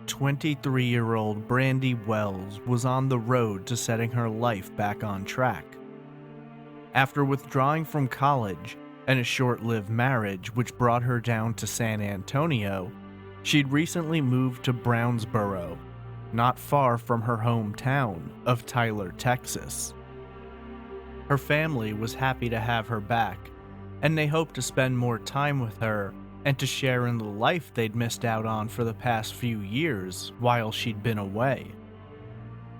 23-year-old Brandi Wells was on the road to setting her life back on track. After withdrawing from college and a short-lived marriage which brought her down to San Antonio, she'd recently moved to Brownsboro, not far from her hometown of Tyler, Texas. Her family was happy to have her back, and they hoped to spend more time with her and to share in the life they'd missed out on for the past few years while she'd been away.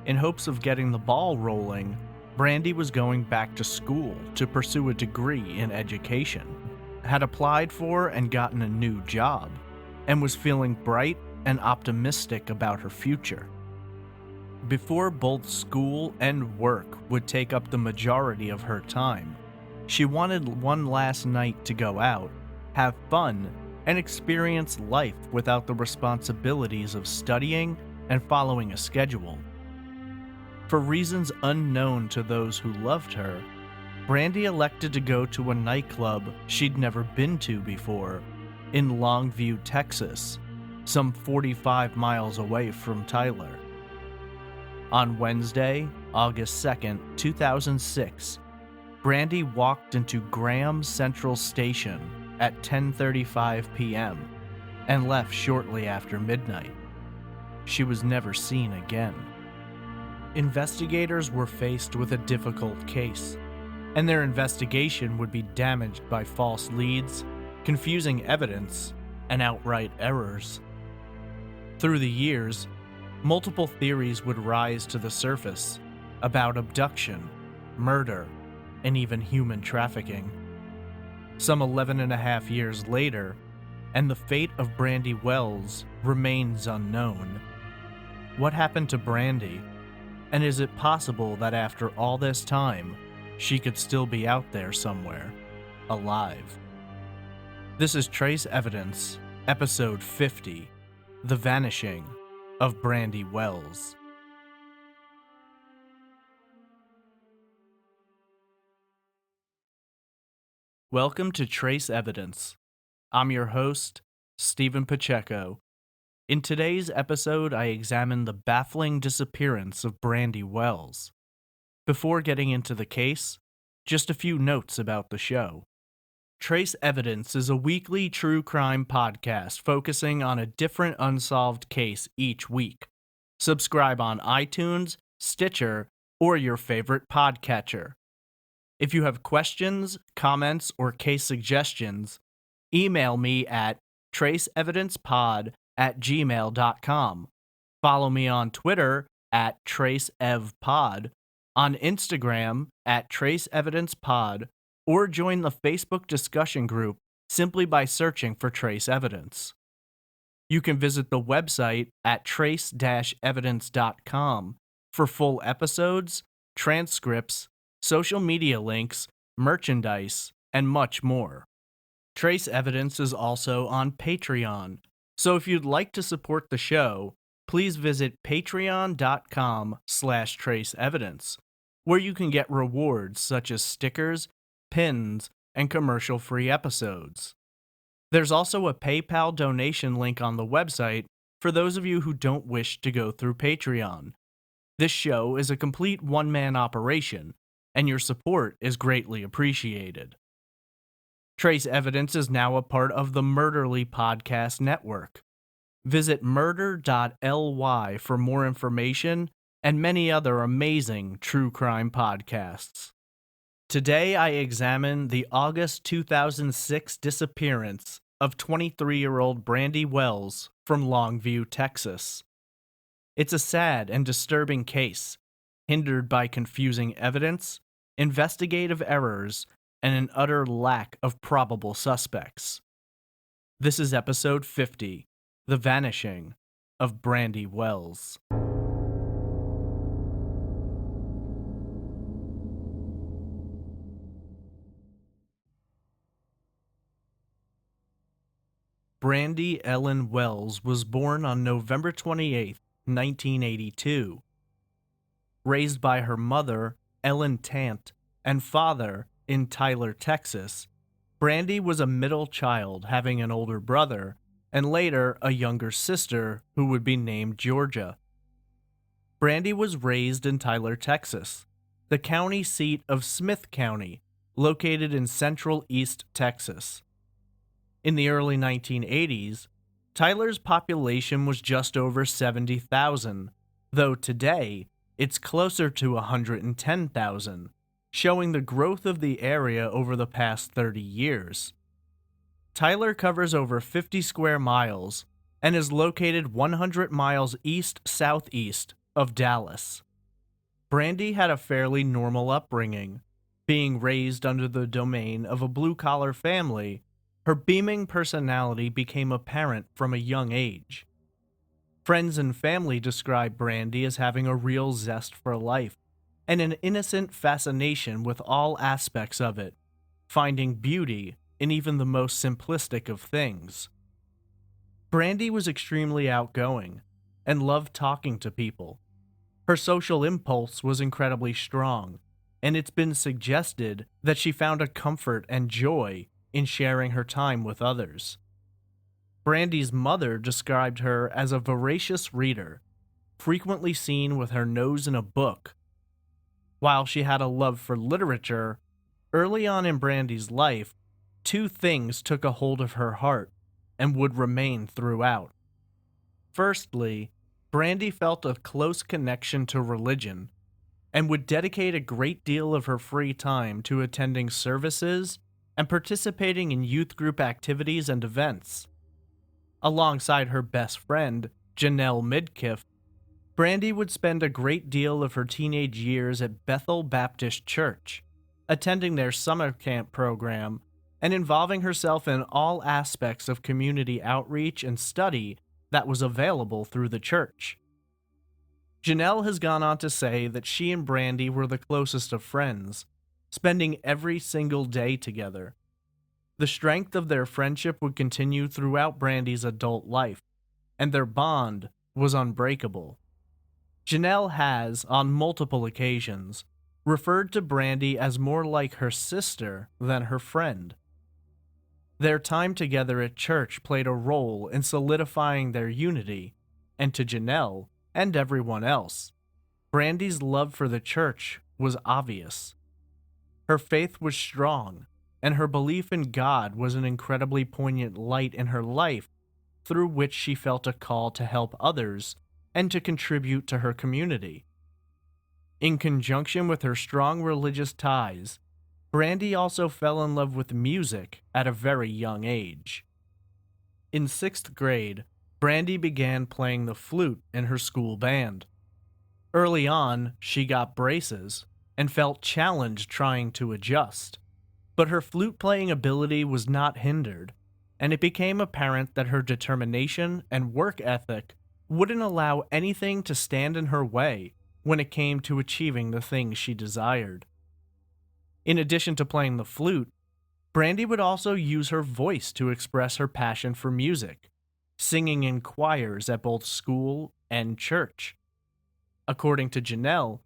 In hopes of getting the ball rolling, Brandi was going back to school to pursue a degree in education, had applied for and gotten a new job, and was feeling bright and optimistic about her future. Before both school and work would take up the majority of her time, she wanted one last night to go out, have fun, and experience life without the responsibilities of studying and following a schedule. For reasons unknown to those who loved her, Brandi elected to go to a nightclub she'd never been to before in Longview, Texas, some 45 miles away from Tyler. On Wednesday, August 2nd, 2006, Brandi walked into Graham Central Station at 10:35 p.m. and left shortly after midnight. She was never seen again. Investigators were faced with a difficult case, and their investigation would be damaged by false leads, confusing evidence, and outright errors. Through the years, multiple theories would rise to the surface about abduction, murder, and even human trafficking. Some 11.5 years later, and the fate of Brandi Wells remains unknown. What happened to Brandi? And is it possible that after all this time, she could still be out there somewhere, alive? This is Trace Evidence, Episode 50, The Vanishing of Brandi Wells. Welcome to Trace Evidence. I'm your host, Stephen Pacheco. In today's episode, I examine the baffling disappearance of Brandi Wells. Before getting into the case, just a few notes about the show. Trace Evidence is a weekly true crime podcast focusing on a different unsolved case each week. Subscribe on iTunes, Stitcher, or your favorite podcatcher. If you have questions, comments, or case suggestions, email me at traceevidencepod@gmail.com. Follow me on Twitter at TraceEvPod, on Instagram at TraceEvidencePod, or join the Facebook discussion group simply by searching for Trace Evidence. You can visit the website at trace-evidence.com for full episodes, transcripts, social media links, merchandise, and much more. Trace Evidence is also on Patreon, so if you'd like to support the show, please visit patreon.com/traceevidence, where you can get rewards such as stickers, pins, and commercial-free episodes. There's also a PayPal donation link on the website for those of you who don't wish to go through Patreon. This show is a complete one-man operation, and your support is greatly appreciated. Trace Evidence is now a part of the Murderly Podcast Network. Visit murder.ly for more information and many other amazing true crime podcasts. Today I examine the August 2006 disappearance of 23-year-old Brandi Wells from Longview, Texas. It's a sad and disturbing case, hindered by confusing evidence, investigative errors, and an utter lack of probable suspects. This is episode 50, The Vanishing of Brandi Wells. Brandi Ellen Wells was born on November 28, 1982. Raised by her mother, Ellen Tant, and father in Tyler, Texas, Brandi was a middle child having an older brother and later a younger sister who would be named Georgia. Brandi was raised in Tyler, Texas, the county seat of Smith County, located in central East Texas. In the early 1980s, Tyler's population was just over 70,000, though today it's closer to 110,000, showing the growth of the area over the past 30 years. Tyler covers over 50 square miles and is located 100 miles east-southeast of Dallas. Brandi had a fairly normal upbringing. Being raised under the domain of a blue-collar family, her beaming personality became apparent from a young age. Friends and family describe Brandi as having a real zest for life and an innocent fascination with all aspects of it, finding beauty in even the most simplistic of things. Brandi was extremely outgoing and loved talking to people. Her social impulse was incredibly strong, and it's been suggested that she found a comfort and joy in sharing her time with others. Brandi's mother described her as a voracious reader, frequently seen with her nose in a book. While she had a love for literature, early on in Brandi's life, two things took a hold of her heart and would remain throughout. Firstly, Brandi felt a close connection to religion and would dedicate a great deal of her free time to attending services and participating in youth group activities and events. Alongside her best friend, Janelle Midkiff, Brandi would spend a great deal of her teenage years at Bethel Baptist Church, attending their summer camp program and involving herself in all aspects of community outreach and study that was available through the church. Janelle has gone on to say that she and Brandi were the closest of friends, spending every single day together. The strength of their friendship would continue throughout Brandi's adult life, and their bond was unbreakable. Janelle has, on multiple occasions, referred to Brandi as more like her sister than her friend. Their time together at church played a role in solidifying their unity, and to Janelle, and everyone else, Brandi's love for the church was obvious. Her faith was strong, and her belief in God was an incredibly poignant light in her life through which she felt a call to help others and to contribute to her community. In conjunction with her strong religious ties, Brandi also fell in love with music at a very young age. In 6th grade, Brandi began playing the flute in her school band. Early on, she got braces and felt challenged trying to adjust, but her flute-playing ability was not hindered, and it became apparent that her determination and work ethic wouldn't allow anything to stand in her way when it came to achieving the things she desired. In addition to playing the flute, Brandi would also use her voice to express her passion for music, singing in choirs at both school and church. According to Janelle,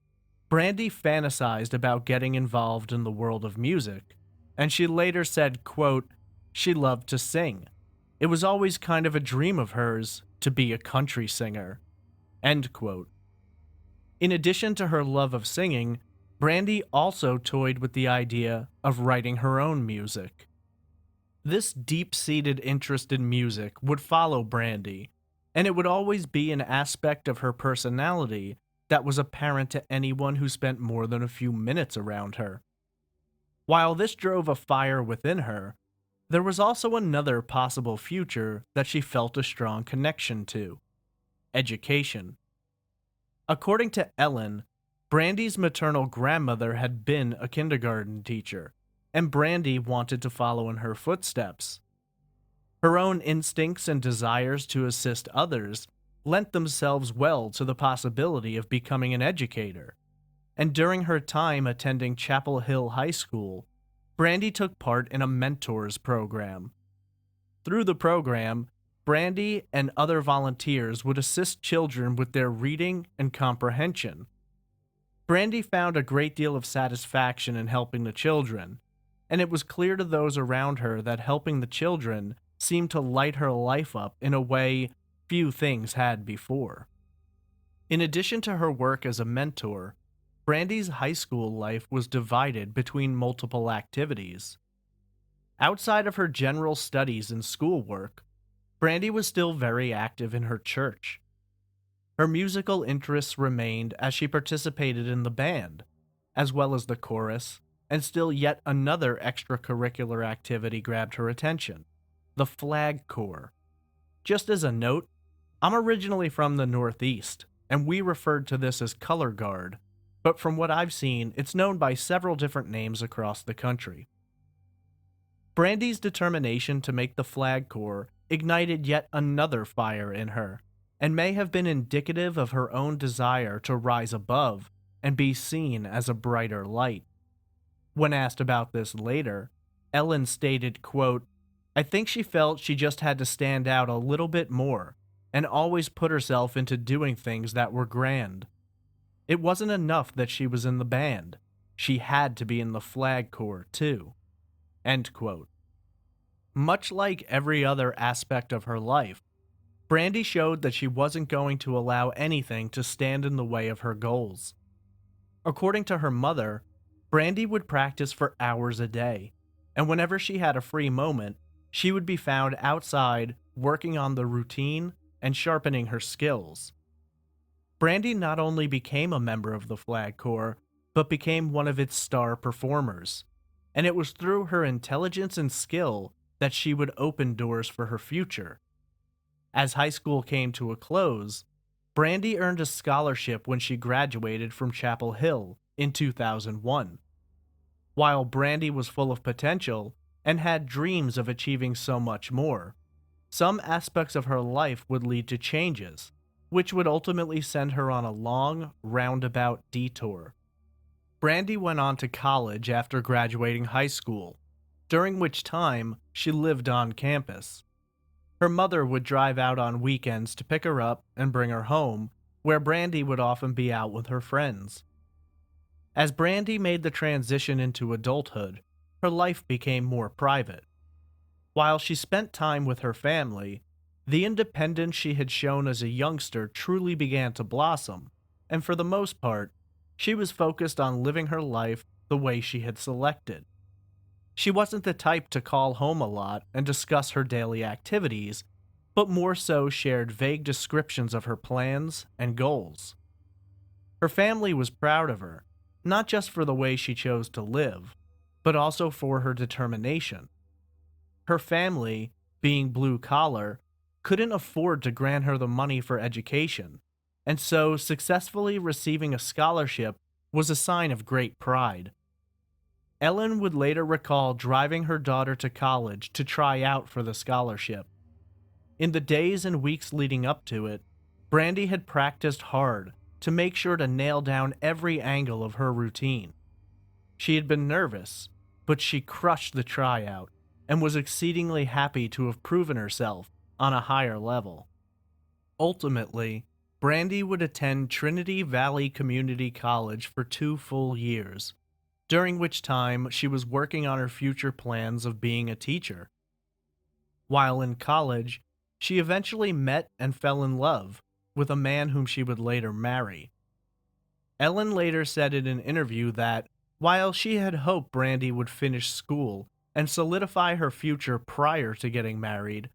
Brandi fantasized about getting involved in the world of music, and she later said, quote, "She loved to sing. It was always kind of a dream of hers to be a country singer." End quote. In addition to her love of singing, Brandi also toyed with the idea of writing her own music. This deep-seated interest in music would follow Brandi, and it would always be an aspect of her personality that was apparent to anyone who spent more than a few minutes around her. While this drove a fire within her, there was also another possible future that she felt a strong connection to: education. According to Ellen, Brandi's maternal grandmother had been a kindergarten teacher, and Brandi wanted to follow in her footsteps. Her own instincts and desires to assist others lent themselves well to the possibility of becoming an educator, and during her time attending Chapel Hill High School, Brandi took part in a mentors program. Through the program, Brandi and other volunteers would assist children with their reading and comprehension. Brandi found a great deal of satisfaction in helping the children, and it was clear to those around her that helping the children seemed to light her life up in a way few things had before. In addition to her work as a mentor, Brandi's high school life was divided between multiple activities. Outside of her general studies and schoolwork, Brandi was still very active in her church. Her musical interests remained as she participated in the band, as well as the chorus, and still yet another extracurricular activity grabbed her attention: the flag corps. Just as a note, I'm originally from the Northeast, and we referred to this as color guard, but from what I've seen, it's known by several different names across the country. Brandi's determination to make the flag corps ignited yet another fire in her, and may have been indicative of her own desire to rise above and be seen as a brighter light. When asked about this later, Ellen stated, quote, "I think she felt she just had to stand out a little bit more and always put herself into doing things that were grand. It wasn't enough that she was in the band. She had to be in the flag corps too." End quote. Much like every other aspect of her life, Brandi showed that she wasn't going to allow anything to stand in the way of her goals. According to her mother, Brandi would practice for hours a day, and whenever she had a free moment, she would be found outside working on the routine and sharpening her skills. Brandi not only became a member of the Flag Corps, but became one of its star performers, and it was through her intelligence and skill that she would open doors for her future. As high school came to a close, Brandi earned a scholarship when she graduated from Chapel Hill in 2001. While Brandi was full of potential and had dreams of achieving so much more, some aspects of her life would lead to changes, which would ultimately send her on a long, roundabout detour. Brandi went on to college after graduating high school, during which time she lived on campus. Her mother would drive out on weekends to pick her up and bring her home, where Brandi would often be out with her friends. As Brandi made the transition into adulthood, her life became more private. While she spent time with her family, the independence she had shown as a youngster truly began to blossom, and for the most part, she was focused on living her life the way she had selected. She wasn't the type to call home a lot and discuss her daily activities, but more so shared vague descriptions of her plans and goals. Her family was proud of her, not just for the way she chose to live, but also for her determination. Her family, being blue-collar, couldn't afford to grant her the money for education, and so successfully receiving a scholarship was a sign of great pride. Ellen would later recall driving her daughter to college to try out for the scholarship. In the days and weeks leading up to it, Brandi had practiced hard to make sure to nail down every angle of her routine. She had been nervous, but she crushed the tryout and was exceedingly happy to have proven herself on a higher level. Ultimately, Brandi would attend Trinity Valley Community College for 2 full years, during which time she was working on her future plans of being a teacher. While in college, she eventually met and fell in love with a man whom she would later marry. Ellen later said in an interview that, while she had hoped Brandi would finish school and solidify her future prior to getting married,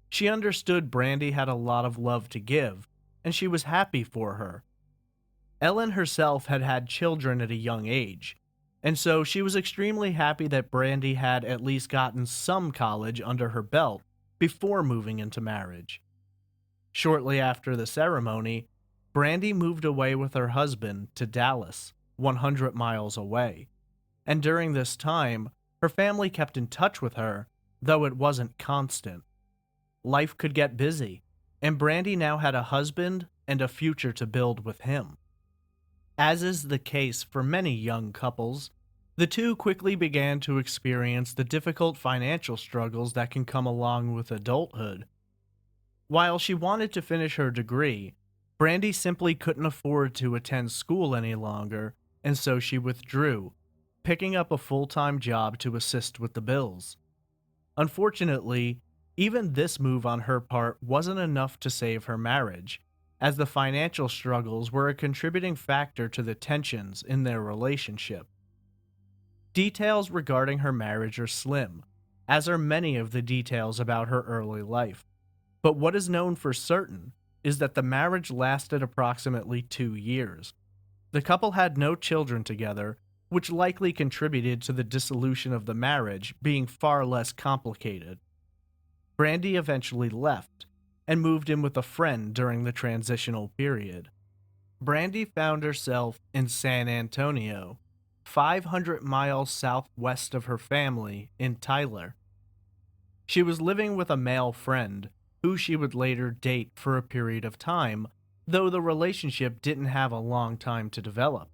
she understood Brandi had a lot of love to give, and she was happy for her. Ellen herself had had children at a young age, and so she was extremely happy that Brandi had at least gotten some college under her belt before moving into marriage. Shortly after the ceremony, Brandi moved away with her husband to Dallas, 100 miles away, and during this time, her family kept in touch with her, though it wasn't constant. Life could get busy, and Brandi now had a husband and a future to build with him. As is the case for many young couples, the two quickly began to experience the difficult financial struggles that can come along with adulthood. While she wanted to finish her degree, Brandi simply couldn't afford to attend school any longer, and so she withdrew, picking up a full-time job to assist with the bills. Unfortunately, Even this move on her part wasn't enough to save her marriage, as the financial struggles were a contributing factor to the tensions in their relationship. Details regarding her marriage are slim, as are many of the details about her early life. But what is known for certain is that the marriage lasted approximately 2 years. The couple had no children together, which likely contributed to the dissolution of the marriage being far less complicated. Brandi eventually left and moved in with a friend during the transitional period. Brandi found herself in San Antonio, 500 miles southwest of her family in Tyler. She was living with a male friend, who she would later date for a period of time, though the relationship didn't have a long time to develop.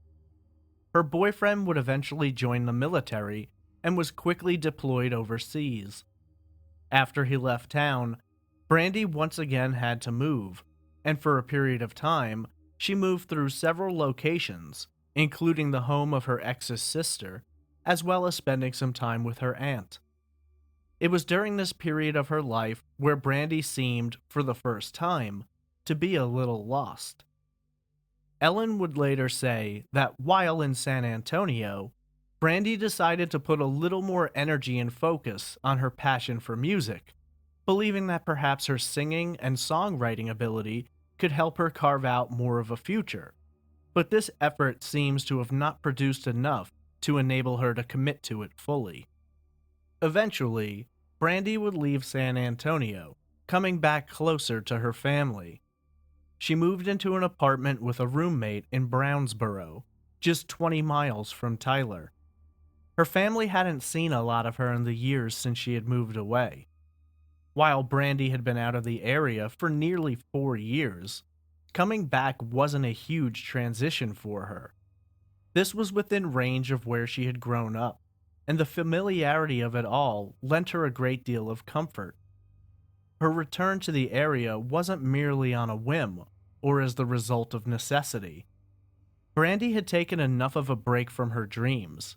Her boyfriend would eventually join the military and was quickly deployed overseas. After he left town, Brandi once again had to move, and for a period of time, she moved through several locations, including the home of her ex's sister, as well as spending some time with her aunt. It was during this period of her life where Brandi seemed, for the first time, to be a little lost. Ellen would later say that while in San Antonio, Brandi decided to put a little more energy and focus on her passion for music, believing that perhaps her singing and songwriting ability could help her carve out more of a future. But this effort seems to have not produced enough to enable her to commit to it fully. Eventually, Brandi would leave San Antonio, coming back closer to her family. She moved into an apartment with a roommate in Brownsboro, just 20 miles from Tyler. Her family hadn't seen a lot of her in the years since she had moved away. While Brandi had been out of the area for nearly 4 years, coming back wasn't a huge transition for her. This was within range of where she had grown up, and the familiarity of it all lent her a great deal of comfort. Her return to the area wasn't merely on a whim or as the result of necessity. Brandi had taken enough of a break from her dreams,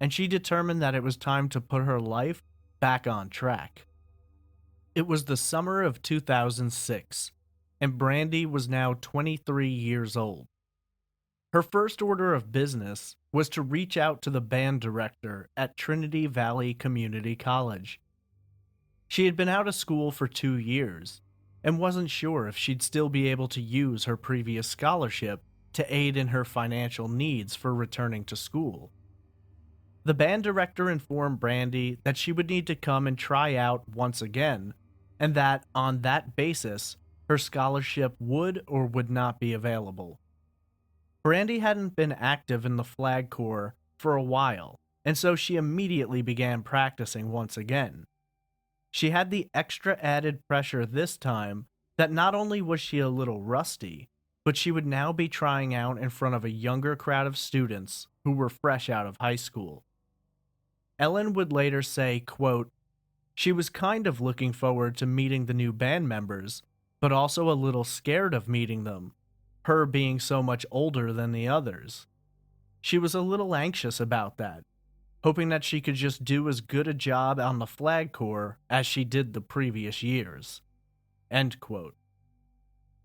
and she determined that it was time to put her life back on track. It was the summer of 2006, and Brandi was now 23 years old. Her first order of business was to reach out to the band director at Trinity Valley Community College. She had been out of school for 2 years and wasn't sure if she'd still be able to use her previous scholarship to aid in her financial needs for returning to school. The band director informed Brandi that she would need to come and try out once again, and that, on that basis, her scholarship would or would not be available. Brandi hadn't been active in the Flag Corps for a while, and so she immediately began practicing once again. She had the extra added pressure this time that not only was she a little rusty, but she would now be trying out in front of a younger crowd of students who were fresh out of high school. Ellen would later say, quote, "She was kind of looking forward to meeting the new band members, but also a little scared of meeting them, her being so much older than the others. She was a little anxious about that, hoping that she could just do as good a job on the Flag Corps as she did the previous years." End quote.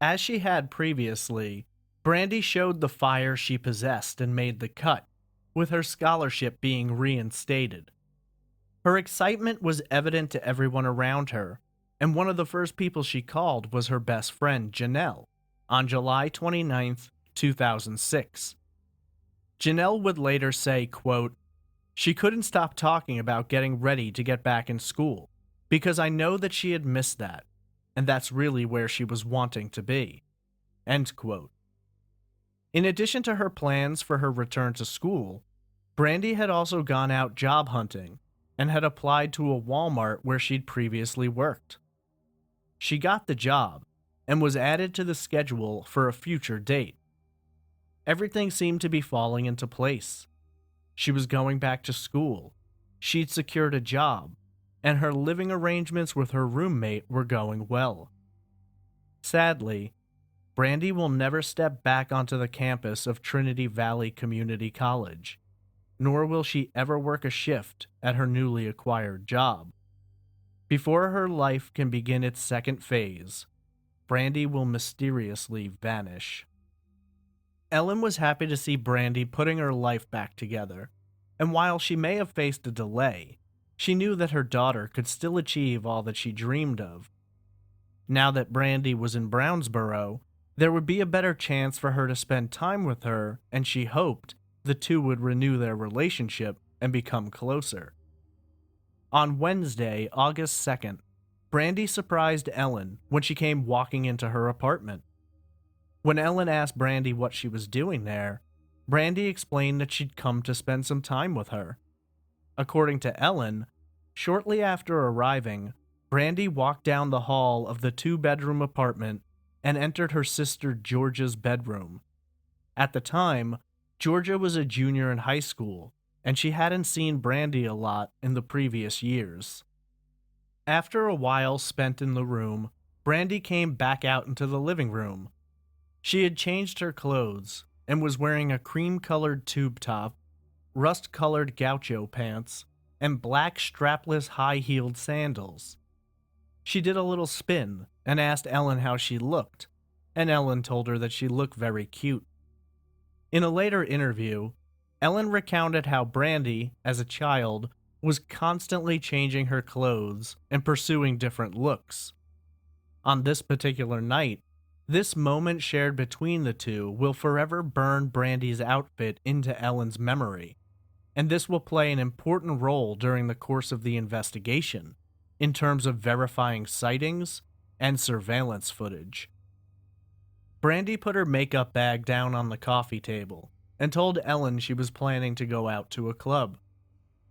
As she had previously, Brandi showed the fire she possessed and made the cut, with her scholarship being reinstated. Her excitement was evident to everyone around her, and one of the first people she called was her best friend, Janelle, on July 29th, 2006. Janelle would later say, quote, "She couldn't stop talking about getting ready to get back in school, because I know that she had missed that, and that's really where she was wanting to be." End quote. In addition to her plans for her return to school, Brandi had also gone out job hunting and had applied to a Walmart where she'd previously worked. She got the job and was added to the schedule for a future date. Everything seemed to be falling into place. She was going back to school, she'd secured a job, and her living arrangements with her roommate were going well. Sadly, Brandi will never step back onto the campus of Trinity Valley Community College, nor will she ever work a shift at her newly acquired job. Before her life can begin its second phase, Brandi will mysteriously vanish. Ellen was happy to see Brandi putting her life back together, and while she may have faced a delay, she knew that her daughter could still achieve all that she dreamed of. Now that Brandi was in Brownsboro, there would be a better chance for her to spend time with her, and she hoped the two would renew their relationship and become closer. On Wednesday, August 2nd, Brandi surprised Ellen when she came walking into her apartment. When Ellen asked Brandi what she was doing there, Brandi explained that she'd come to spend some time with her. According to Ellen, shortly after arriving, Brandi walked down the hall of the two-bedroom apartment and entered her sister Georgia's bedroom. At the time, Georgia was a junior in high school, and she hadn't seen Brandi a lot in the previous years. After a while spent in the room, Brandi came back out into the living room. She had changed her clothes and was wearing a cream-colored tube top, rust-colored gaucho pants, and black strapless high-heeled sandals. She did a little spin and asked Ellen how she looked, and Ellen told her that she looked very cute. In a later interview, Ellen recounted how Brandi, as a child, was constantly changing her clothes and pursuing different looks. On this particular night, this moment shared between the two will forever burn Brandi's outfit into Ellen's memory, and this will play an important role during the course of the investigation, in terms of verifying sightings and surveillance footage. Brandi put her makeup bag down on the coffee table and told Ellen she was planning to go out to a club.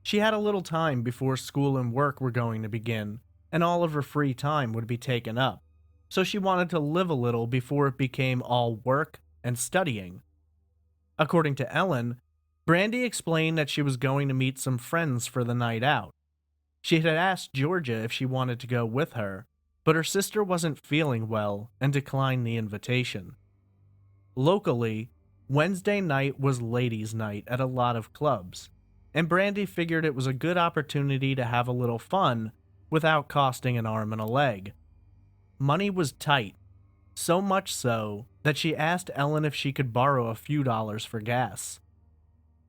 She had a little time before school and work were going to begin, and all of her free time would be taken up, so she wanted to live a little before it became all work and studying. According to Ellen, Brandi explained that she was going to meet some friends for the night out. She had asked Georgia if she wanted to go with her, but her sister wasn't feeling well and declined the invitation. Locally, Wednesday night was ladies' night at a lot of clubs, and Brandi figured it was a good opportunity to have a little fun without costing an arm and a leg. Money was tight, so much so that she asked Ellen if she could borrow a few dollars for gas.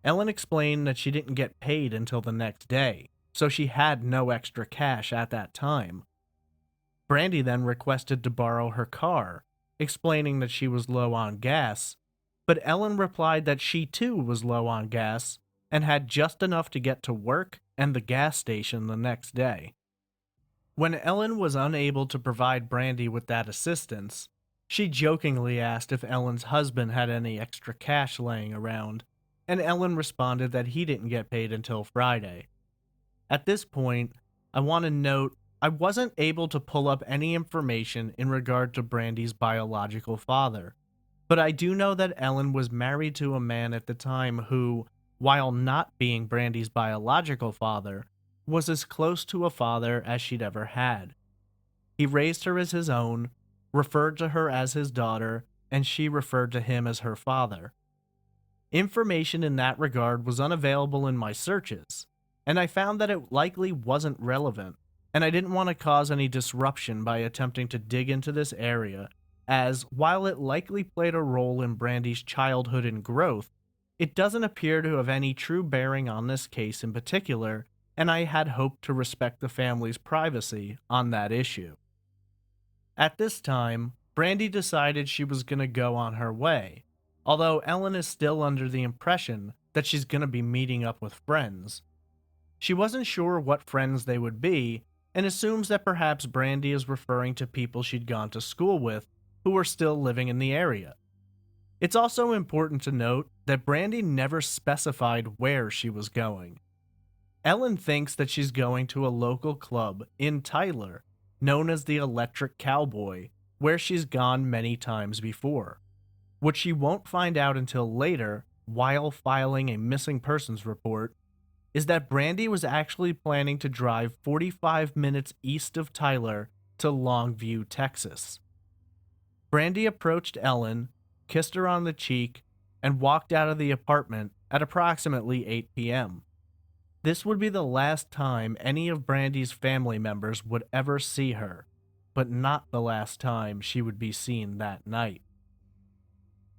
Ellen explained that she didn't get paid until the next day, so she had no extra cash at that time. Brandi then requested to borrow her car, explaining that she was low on gas, but Ellen replied that she too was low on gas and had just enough to get to work and the gas station the next day. When Ellen was unable to provide Brandi with that assistance, she jokingly asked if Ellen's husband had any extra cash laying around, and Ellen responded that he didn't get paid until Friday. At this point, I want to note I wasn't able to pull up any information in regard to Brandi's biological father, but I do know that Ellen was married to a man at the time who, while not being Brandi's biological father, was as close to a father as she'd ever had. He raised her as his own, referred to her as his daughter, and she referred to him as her father. Information in that regard was unavailable in my searches, and I found that it likely wasn't relevant, and I didn't want to cause any disruption by attempting to dig into this area, as, while it likely played a role in Brandi's childhood and growth, it doesn't appear to have any true bearing on this case in particular, and I had hoped to respect the family's privacy on that issue. At this time, Brandi decided she was going to go on her way, although Ellen is still under the impression that she's going to be meeting up with friends. She wasn't sure what friends they would be, and assumes that perhaps Brandi is referring to people she'd gone to school with who were still living in the area. It's also important to note that Brandi never specified where she was going. Ellen thinks that she's going to a local club in Tyler, known as the Electric Cowboy, where she's gone many times before. What she won't find out until later, while filing a missing persons report, is that Brandi was actually planning to drive 45 minutes east of Tyler to Longview, Texas. Brandi approached Ellen, kissed her on the cheek, and walked out of the apartment at approximately 8 p.m. This would be the last time any of Brandi's family members would ever see her, but not the last time she would be seen that night.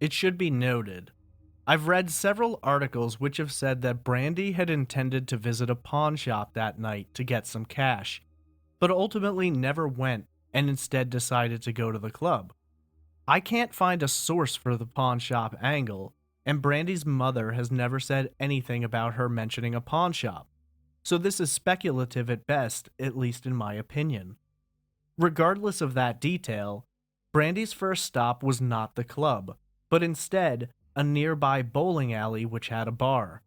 It should be noted, I've read several articles which have said that Brandi had intended to visit a pawn shop that night to get some cash, but ultimately never went and instead decided to go to the club. I can't find a source for the pawn shop angle, and Brandi's mother has never said anything about her mentioning a pawn shop, so this is speculative at best, at least in my opinion. Regardless of that detail, Brandi's first stop was not the club, but instead a nearby bowling alley which had a bar.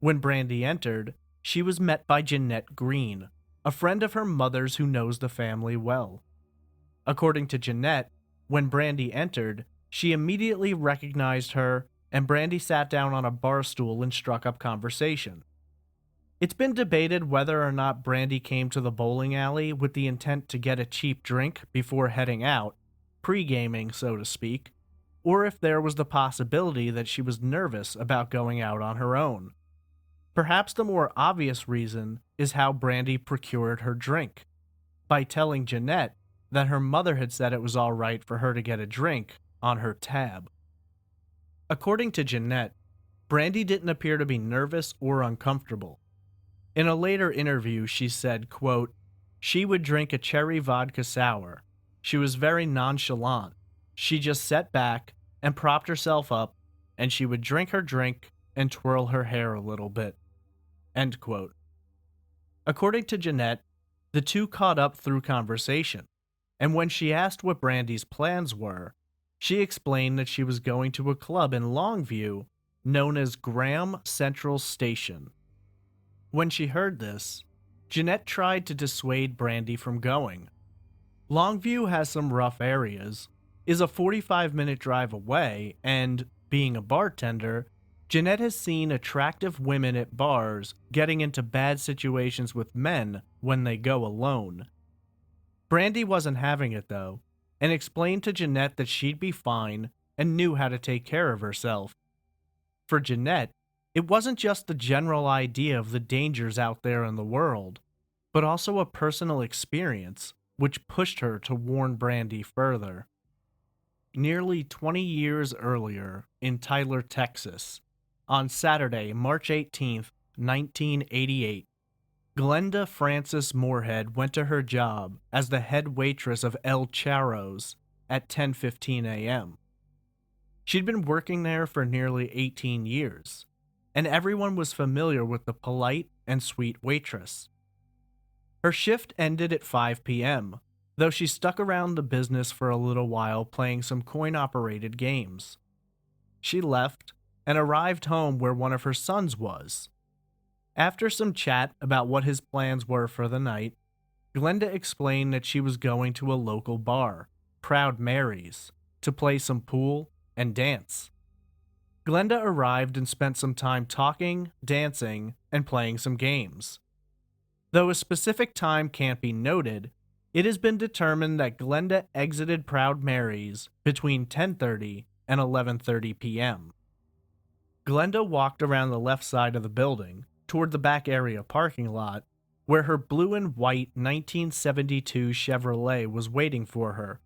When Brandi entered, she was met by Jeanette Green, a friend of her mother's who knows the family well. According to Jeanette, when Brandi entered, she immediately recognized her, and Brandi sat down on a bar stool and struck up conversation. It's been debated whether or not Brandi came to the bowling alley with the intent to get a cheap drink before heading out, pre-gaming so to speak, or if there was the possibility that she was nervous about going out on her own. Perhaps the more obvious reason is how Brandi procured her drink, by telling Jeanette that her mother had said it was all right for her to get a drink on her tab. According to Jeanette, Brandi didn't appear to be nervous or uncomfortable. In a later interview, she said, quote, "She would drink a cherry vodka sour. She was very nonchalant. She just sat back and propped herself up, and she would drink her drink and twirl her hair a little bit." End quote. According to Jeanette, the two caught up through conversation, and when she asked what Brandi's plans were, she explained that she was going to a club in Longview known as Graham Central Station. When she heard this, Jeanette tried to dissuade Brandi from going. Longview has some rough areas, is a 45-minute drive away, and, being a bartender, Jeanette has seen attractive women at bars getting into bad situations with men when they go alone. Brandi wasn't having it though, and explained to Jeanette that she'd be fine and knew how to take care of herself. For Jeanette, it wasn't just the general idea of the dangers out there in the world, but also a personal experience which pushed her to warn Brandi further. Nearly 20 years earlier, in Tyler, Texas, on Saturday, March 18, 1988, Glenda Frances Moorhead went to her job as the head waitress of El Charros at 10:15 a.m. She'd been working there for nearly 18 years, and everyone was familiar with the polite and sweet waitress. Her shift ended at 5 p.m., though she stuck around the business for a little while playing some coin-operated games. She left and arrived home where one of her sons was. After some chat about what his plans were for the night, Glenda explained that she was going to a local bar, Proud Mary's, to play some pool and dance. Glenda arrived and spent some time talking, dancing, and playing some games. Though a specific time can't be noted, it has been determined that Glenda exited Proud Mary's between 10:30 and 11:30 p.m. Glenda walked around the left side of the building, toward the back area parking lot, where her blue and white 1972 Chevrolet was waiting for her.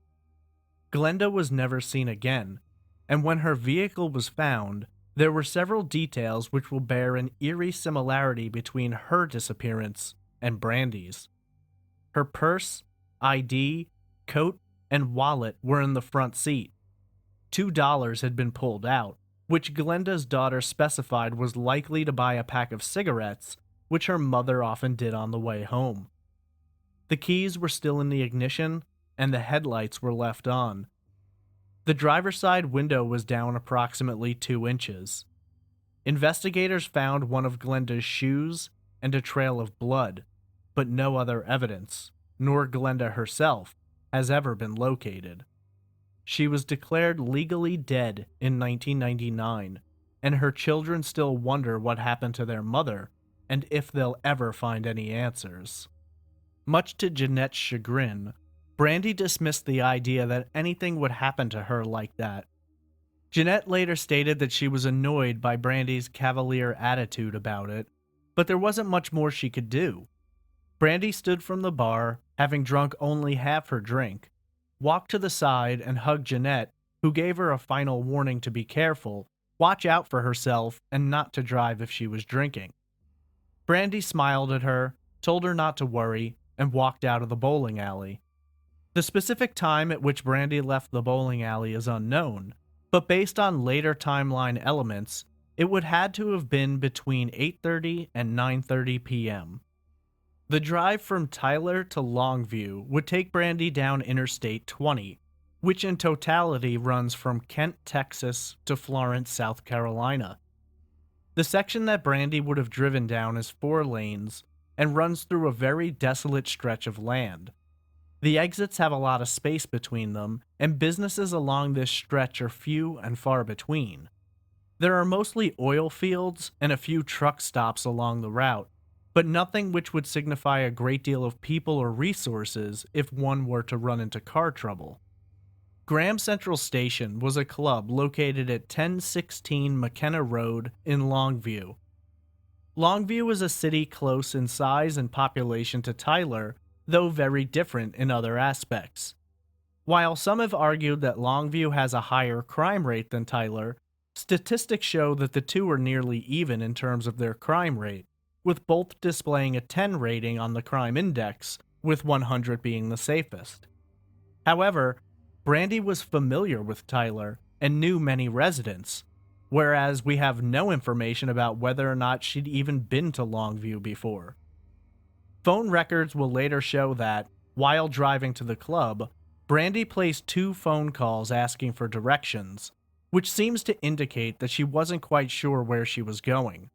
Glenda was never seen again, and when her vehicle was found, there were several details which will bear an eerie similarity between her disappearance and Brandi's. Her purse, ID, coat, and wallet were in the front seat. $2 had been pulled out, which Glenda's daughter specified was likely to buy a pack of cigarettes, which her mother often did on the way home. The keys were still in the ignition, and the headlights were left on. The driver's side window was down approximately 2 inches. Investigators found one of Glenda's shoes and a trail of blood, but no other evidence, nor Glenda herself, has ever been located. She was declared legally dead in 1999, and her children still wonder what happened to their mother and if they'll ever find any answers. Much to Jeanette's chagrin, Brandi dismissed the idea that anything would happen to her like that. Jeanette later stated that she was annoyed by Brandi's cavalier attitude about it, but there wasn't much more she could do. Brandi stood from the bar, having drunk only half her drink, walked to the side and hugged Jeanette, who gave her a final warning to be careful, watch out for herself, and not to drive if she was drinking. Brandi smiled at her, told her not to worry, and walked out of the bowling alley. The specific time at which Brandi left the bowling alley is unknown, but based on later timeline elements, it would had to have been between 8:30 and 9:30 p.m. The drive from Tyler to Longview would take Brandi down Interstate 20, which in totality runs from Kent, Texas to Florence, South Carolina. The section that Brandi would have driven down is 4 lanes and runs through a very desolate stretch of land. The exits have a lot of space between them, and businesses along this stretch are few and far between. There are mostly oil fields and a few truck stops along the route, but nothing which would signify a great deal of people or resources if one were to run into car trouble. Graham Central Station was a club located at 1016 McKenna Road in Longview. Longview is a city close in size and population to Tyler, though very different in other aspects. While some have argued that Longview has a higher crime rate than Tyler, statistics show that the two are nearly even in terms of their crime rate, with both displaying a 10 rating on the crime index, with 100 being the safest. However, Brandi was familiar with Tyler and knew many residents, whereas we have no information about whether or not she'd even been to Longview before. Phone records will later show that, while driving to the club, Brandi placed 2 phone calls asking for directions, which seems to indicate that she wasn't quite sure where she was going.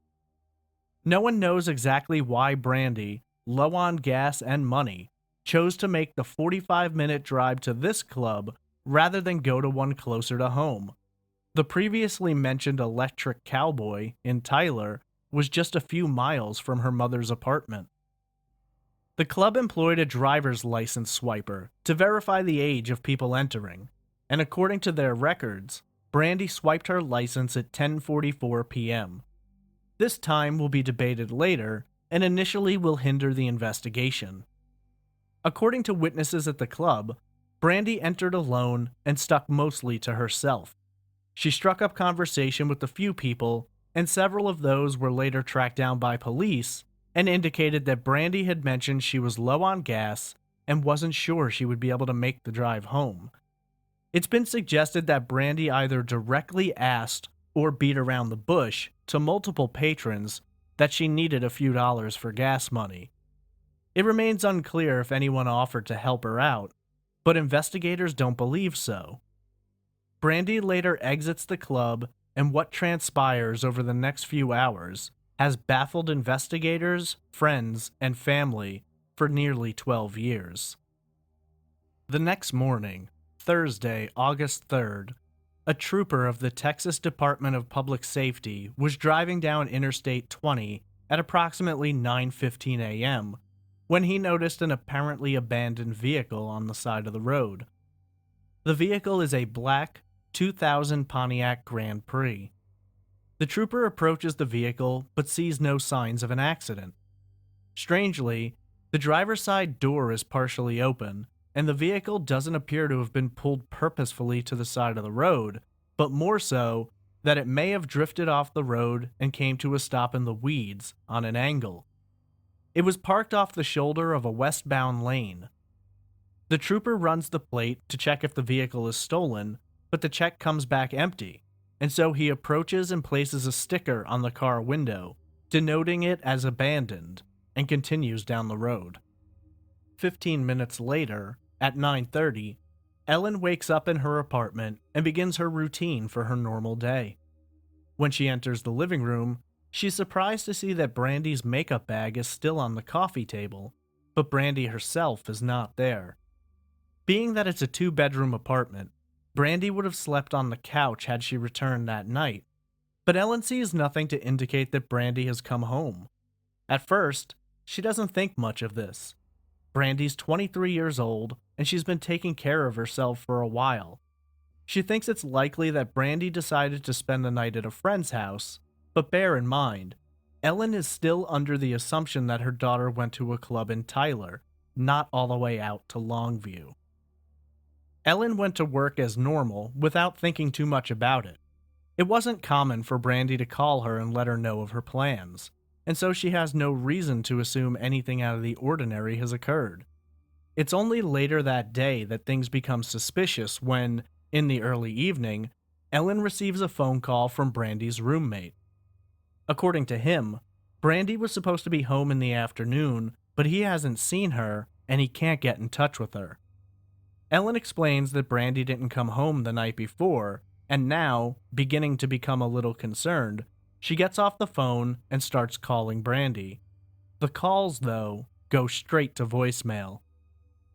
No one knows exactly why Brandi, low on gas and money, chose to make the 45-minute drive to this club rather than go to one closer to home. The previously mentioned Electric Cowboy in Tyler was just a few miles from her mother's apartment. The club employed a driver's license swiper to verify the age of people entering, and according to their records, Brandi swiped her license at 10:44 p.m. This time will be debated later, and initially will hinder the investigation. According to witnesses at the club, Brandi entered alone and stuck mostly to herself. She struck up conversation with a few people, and several of those were later tracked down by police and indicated that Brandi had mentioned she was low on gas and wasn't sure she would be able to make the drive home. It's been suggested that Brandi either directly asked or beat around the bush to multiple patrons that she needed a few dollars for gas money. It remains unclear if anyone offered to help her out, but investigators don't believe so. Brandi later exits the club, and what transpires over the next few hours has baffled investigators, friends, and family for nearly 12 years. The next morning, Thursday, August 3rd, a trooper of the Texas Department of Public Safety was driving down Interstate 20 at approximately 9:15 a.m. when he noticed an apparently abandoned vehicle on the side of the road. The vehicle is a black 2000 Pontiac Grand Prix. The trooper approaches the vehicle but sees no signs of an accident. Strangely, the driver's side door is partially open, and the vehicle doesn't appear to have been pulled purposefully to the side of the road, but more so that it may have drifted off the road and came to a stop in the weeds on an angle. It was parked off the shoulder of a westbound lane. The trooper runs the plate to check if the vehicle is stolen, but the check comes back empty, and so he approaches and places a sticker on the car window, denoting it as abandoned, and continues down the road. 15 minutes later, at 9:30, Ellen wakes up in her apartment and begins her routine for her normal day. When she enters the living room, she's surprised to see that Brandi's makeup bag is still on the coffee table, but Brandi herself is not there. Being that it's a 2-bedroom apartment, Brandi would have slept on the couch had she returned that night, but Ellen sees nothing to indicate that Brandi has come home. At first, she doesn't think much of this. Brandi's 23 years old, and she's been taking care of herself for a while. She thinks it's likely that Brandi decided to spend the night at a friend's house, but bear in mind, Ellen is still under the assumption that her daughter went to a club in Tyler, not all the way out to Longview. Ellen went to work as normal without thinking too much about it. It wasn't common for Brandi to call her and let her know of her plans, and so she has no reason to assume anything out of the ordinary has occurred. It's only later that day that things become suspicious when, in the early evening, Ellen receives a phone call from Brandi's roommate. According to him, Brandi was supposed to be home in the afternoon, but he hasn't seen her and he can't get in touch with her. Ellen explains that Brandi didn't come home the night before, and now, beginning to become a little concerned, she gets off the phone and starts calling Brandi. The calls, though, go straight to voicemail.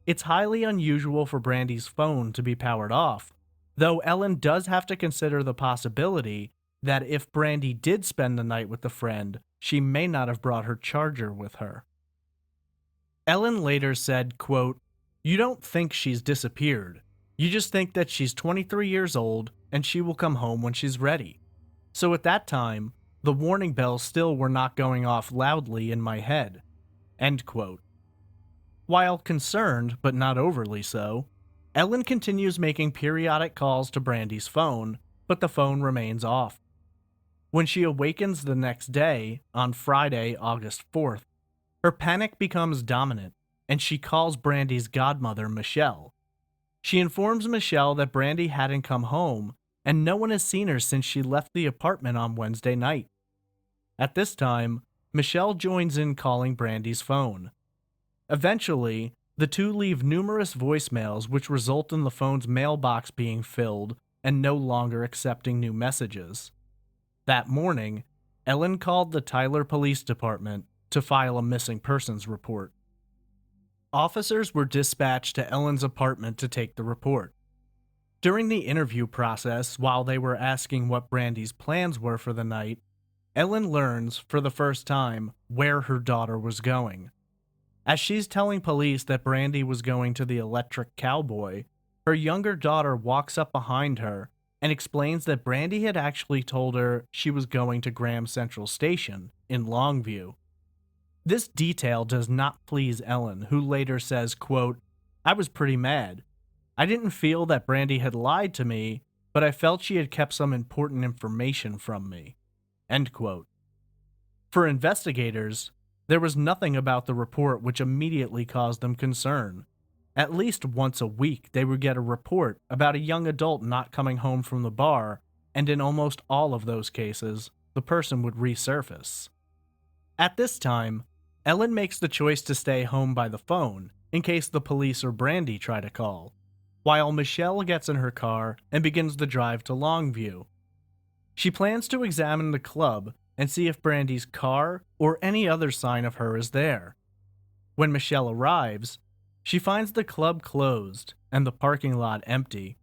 It's highly unusual for Brandi's phone to be powered off, though Ellen does have to consider the possibility that if Brandi did spend the night with the friend, she may not have brought her charger with her. Ellen later said, quote, "You don't think she's disappeared. You just think that she's 23 years old and she will come home when she's ready. So at that time, the warning bells still were not going off loudly in my head." End quote. While concerned, but not overly so, Ellen continues making periodic calls to Brandi's phone, but the phone remains off. When she awakens the next day, on Friday, August 4th, her panic becomes dominant, and she calls Brandi's godmother, Michelle. She informs Michelle that Brandi hadn't come home, and no one has seen her since she left the apartment on Wednesday night. At this time, Michelle joins in calling Brandi's phone. Eventually, the two leave numerous voicemails which result in the phone's mailbox being filled and no longer accepting new messages. That morning, Ellen called the Tyler Police Department to file a missing persons report. Officers were dispatched to Ellen's apartment to take the report. During the interview process, while they were asking what Brandi's plans were for the night, Ellen learns, for the first time, where her daughter was going. As she's telling police that Brandi was going to the Electric Cowboy, her younger daughter walks up behind her and explains that Brandi had actually told her she was going to Graham Central Station in Longview. This detail does not please Ellen, who later says, quote, "I was pretty mad. I didn't feel that Brandi had lied to me, but I felt she had kept some important information from me." End quote. For investigators, there was nothing about the report which immediately caused them concern. At least once a week, they would get a report about a young adult not coming home from the bar, and in almost all of those cases, the person would resurface. At this time, Ellen makes the choice to stay home by the phone, in case the police or Brandi try to call, while Michelle gets in her car and begins the drive to Longview. She plans to examine the club and see if Brandi's car or any other sign of her is there. When Michelle arrives, she finds the club closed and the parking lot empty.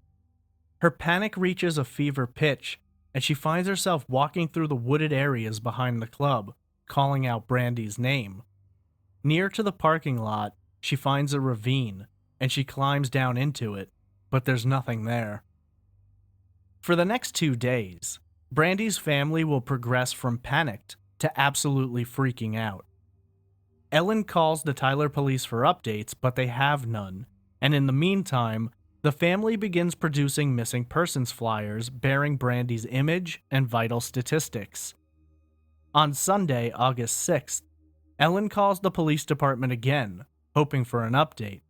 Her panic reaches a fever pitch, and she finds herself walking through the wooded areas behind the club, calling out Brandi's name. Near to the parking lot, she finds a ravine, and she climbs down into it, but there's nothing there. For the next 2 days, Brandi's family will progress from panicked to absolutely freaking out. Ellen calls the Tyler police for updates, but they have none, and in the meantime, the family begins producing missing persons flyers bearing Brandi's image and vital statistics. On Sunday, August 6th, Ellen calls the police department again, hoping for an update,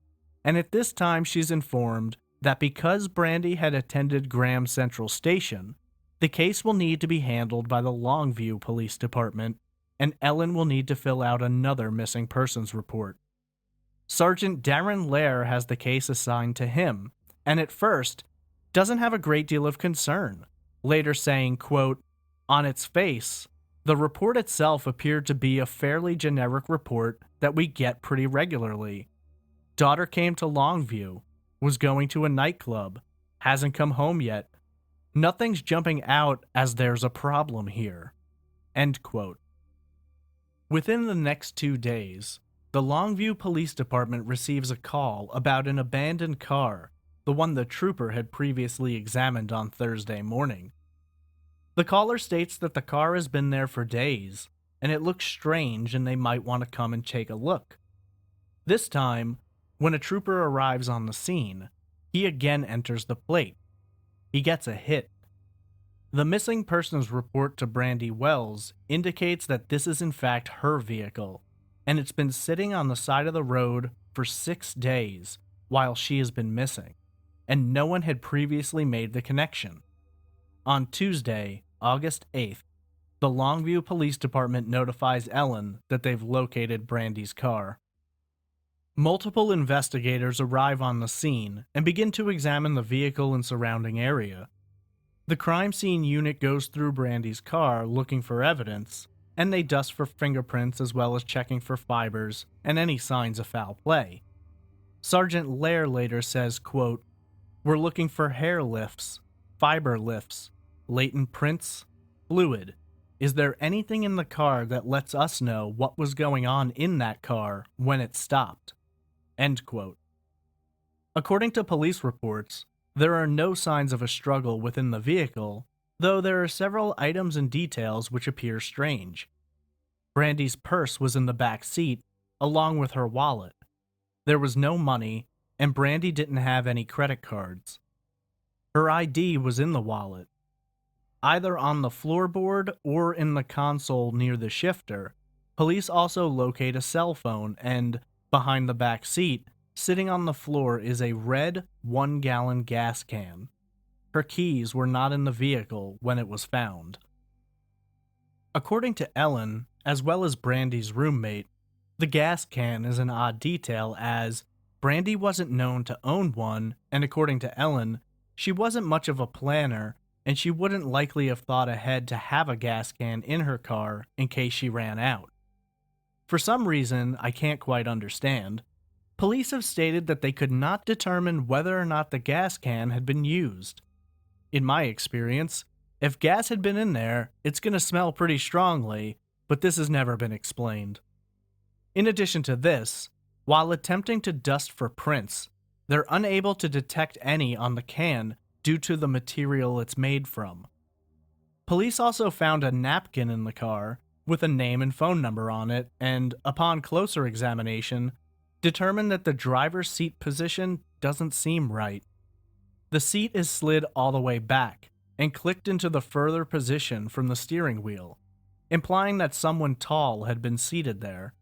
and at this time she's informed that because Brandi had attended Graham Central Station, the case will need to be handled by the Longview Police Department, and Ellen will need to fill out another missing persons report. Sergeant Darren Lair has the case assigned to him, and at first, doesn't have a great deal of concern, later saying, quote, "On its face, the report itself appeared to be a fairly generic report that we get pretty regularly. Daughter came to Longview, was going to a nightclub, hasn't come home yet. Nothing's jumping out as there's a problem here." End quote. Within the next 2 days, the Longview Police Department receives a call about an abandoned car, the one the trooper had previously examined on Thursday morning. The caller states that the car has been there for days, and it looks strange and they might want to come and take a look. This time, when a trooper arrives on the scene, he again enters the plate. He gets a hit. The missing persons report to Brandi Wells indicates that this is in fact her vehicle, and it's been sitting on the side of the road for 6 days while she has been missing, and no one had previously made the connection. On Tuesday, August 8th, the Longview Police Department notifies Ellen that they've located Brandi's car. Multiple investigators arrive on the scene and begin to examine the vehicle and surrounding area. The crime scene unit goes through Brandi's car looking for evidence, and they dust for fingerprints as well as checking for fibers and any signs of foul play. Sergeant Lair later says, quote, "We're looking for hair lifts, fiber lifts, latent prints, fluid. Is there anything in the car that lets us know what was going on in that car when it stopped?" End quote. According to police reports, there are no signs of a struggle within the vehicle, though there are several items and details which appear strange. Brandi's purse was in the back seat, along with her wallet. There was no money, and Brandi didn't have any credit cards. Her ID was in the wallet. Either on the floorboard or in the console near the shifter, police also locate a cell phone and, behind the back seat, sitting on the floor is a red 1-gallon gas can. Her keys were not in the vehicle when it was found. According to Ellen, as well as Brandi's roommate, the gas can is an odd detail as Brandi wasn't known to own one, and according to Ellen, she wasn't much of a planner, and she wouldn't likely have thought ahead to have a gas can in her car in case she ran out. For some reason I can't quite understand, police have stated that they could not determine whether or not the gas can had been used. In my experience, if gas had been in there, it's going to smell pretty strongly, but this has never been explained. In addition to this, while attempting to dust for prints, they're unable to detect any on the can due to the material it's made from. Police also found a napkin in the car with a name and phone number on it, and upon closer examination, determined that the driver's seat position doesn't seem right. The seat is slid all the way back and clicked into the further position from the steering wheel, implying that someone tall had been seated there.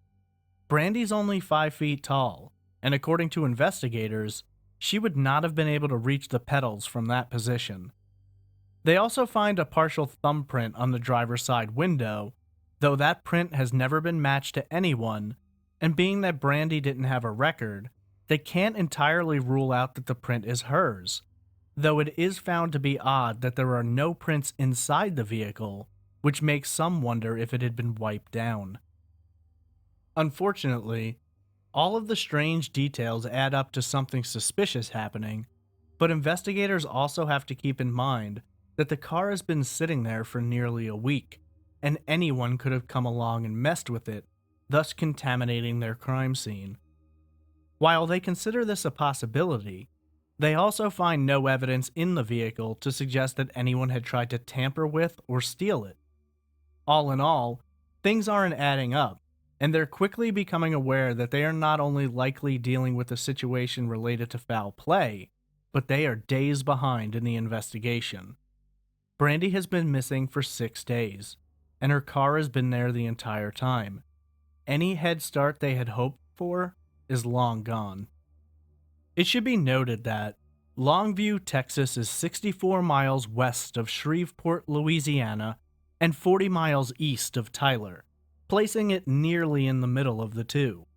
Brandi's only 5 feet tall, and according to investigators, she would not have been able to reach the pedals from that position. They also find a partial thumbprint on the driver's side window, though that print has never been matched to anyone, and being that Brandi didn't have a record, they can't entirely rule out that the print is hers, though it is found to be odd that there are no prints inside the vehicle, which makes some wonder if it had been wiped down. Unfortunately, all of the strange details add up to something suspicious happening, but investigators also have to keep in mind that the car has been sitting there for nearly a week, and anyone could have come along and messed with it, thus contaminating their crime scene. While they consider this a possibility, they also find no evidence in the vehicle to suggest that anyone had tried to tamper with or steal it. All in all, things aren't adding up, and they're quickly becoming aware that they are not only likely dealing with a situation related to foul play, but they are days behind in the investigation. Brandi has been missing for 6 days, and her car has been there the entire time. Any head start they had hoped for is long gone. It should be noted that Longview, Texas is 64 miles west of Shreveport, Louisiana, and 40 miles east of Tyler, placing it nearly in the middle of the two.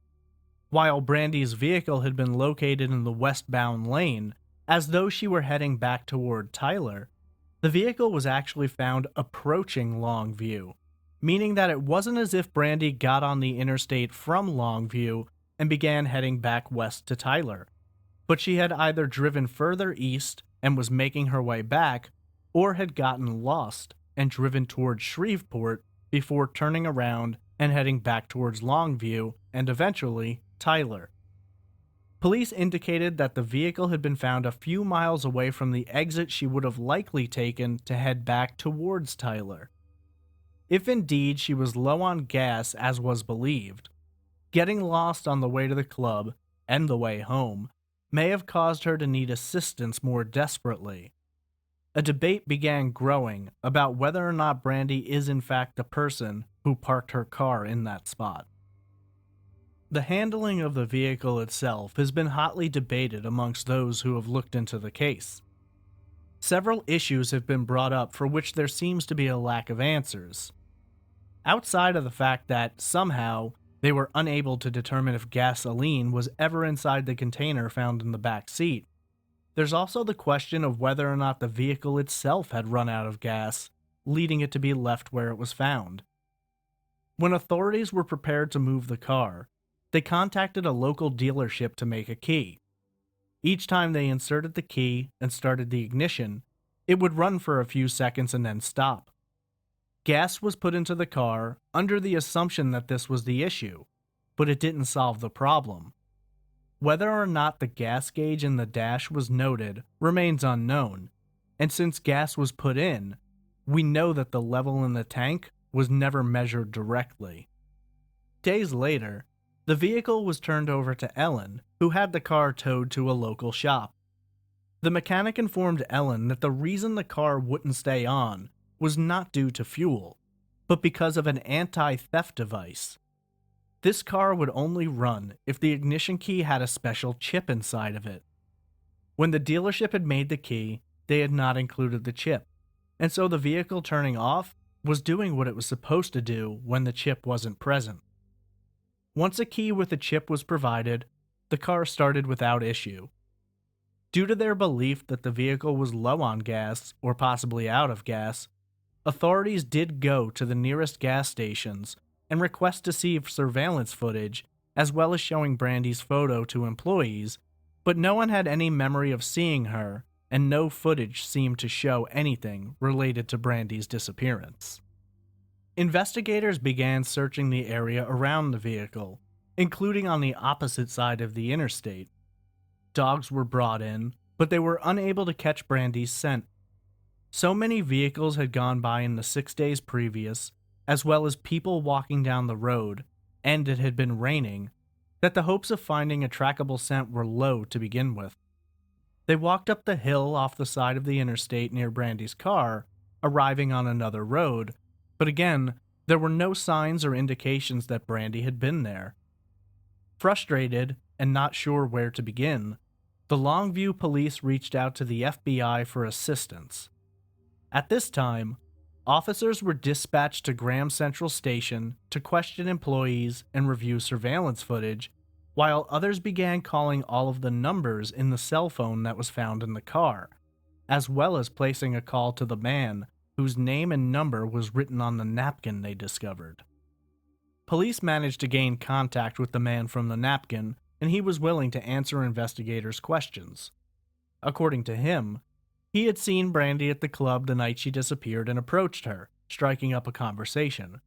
While Brandi's vehicle had been located in the westbound lane, as though she were heading back toward Tyler, the vehicle was actually found approaching Longview, meaning that it wasn't as if Brandi got on the interstate from Longview and began heading back west to Tyler, but she had either driven further east and was making her way back, or had gotten lost and driven towards Shreveport before turning around and heading back towards Longview and eventually Tyler. Police indicated that the vehicle had been found a few miles away from the exit she would have likely taken to head back towards Tyler. If indeed she was low on gas as was believed, getting lost on the way to the club and the way home may have caused her to need assistance more desperately. A debate began growing about whether or not Brandi is in fact the person who parked her car in that spot. The handling of the vehicle itself has been hotly debated amongst those who have looked into the case. Several issues have been brought up for which there seems to be a lack of answers. Outside of the fact that, somehow, they were unable to determine if gasoline was ever inside the container found in the back seat, there's also the question of whether or not the vehicle itself had run out of gas, leading it to be left where it was found. When authorities were prepared to move the car, they contacted a local dealership to make a key. Each time they inserted the key and started the ignition, it would run for a few seconds and then stop. Gas was put into the car under the assumption that this was the issue, but it didn't solve the problem. Whether or not the gas gauge in the dash was noted remains unknown, and since gas was put in, we know that the level in the tank was never measured directly. Days later, the vehicle was turned over to Ellen, who had the car towed to a local shop. The mechanic informed Ellen that the reason the car wouldn't stay on was not due to fuel, but because of an anti-theft device. This car would only run if the ignition key had a special chip inside of it. When the dealership had made the key, they had not included the chip, and so the vehicle turning off was doing what it was supposed to do when the chip wasn't present. Once a key with a chip was provided, the car started without issue. Due to their belief that the vehicle was low on gas, or possibly out of gas, authorities did go to the nearest gas stations and request to see surveillance footage, as well as showing Brandi's photo to employees, but no one had any memory of seeing her, and no footage seemed to show anything related to Brandi's disappearance. Investigators began searching the area around the vehicle, including on the opposite side of the interstate. Dogs were brought in, but they were unable to catch Brandi's scent. So many vehicles had gone by in the 6 days previous, as well as people walking down the road, and it had been raining, that the hopes of finding a trackable scent were low to begin with. They walked up the hill off the side of the interstate near Brandi's car, arriving on another road, but again, there were no signs or indications that Brandi had been there. Frustrated and not sure where to begin, the Longview police reached out to the FBI for assistance. At this time, officers were dispatched to Graham Central Station to question employees and review surveillance footage, while others began calling all of the numbers in the cell phone that was found in the car, as well as placing a call to the man whose name and number was written on the napkin they discovered. Police managed to gain contact with the man from the napkin, and he was willing to answer investigators' questions. According to him, he had seen Brandi at the club the night she disappeared and approached her, striking up a conversation.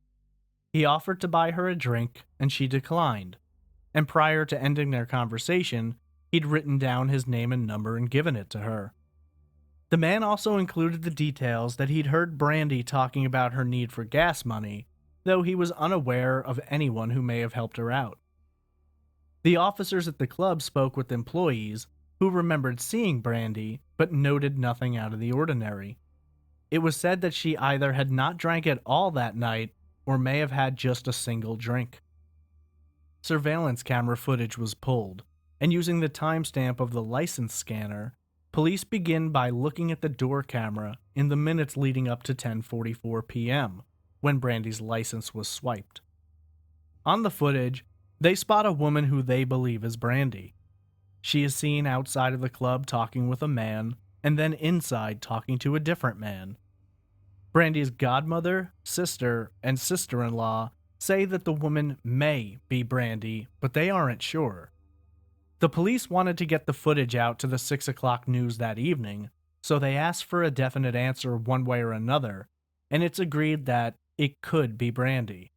He offered to buy her a drink, and she declined, and prior to ending their conversation, he'd written down his name and number and given it to her. The man also included the details that he'd heard Brandi talking about her need for gas money, though he was unaware of anyone who may have helped her out. The officers at the club spoke with employees who remembered seeing Brandi, but noted nothing out of the ordinary. It was said that she either had not drank at all that night, or may have had just a single drink. Surveillance camera footage was pulled, and using the timestamp of the license scanner, police begin by looking at the door camera in the minutes leading up to 10:44 p.m., when Brandi's license was swiped. On the footage, they spot a woman who they believe is Brandi. She is seen outside of the club talking with a man, and then inside talking to a different man. Brandi's godmother, sister, and sister-in-law say that the woman may be Brandi, but they aren't sure. The police wanted to get the footage out to the 6 o'clock news that evening, so they asked for a definite answer one way or another, and it's agreed that it could be Brandi.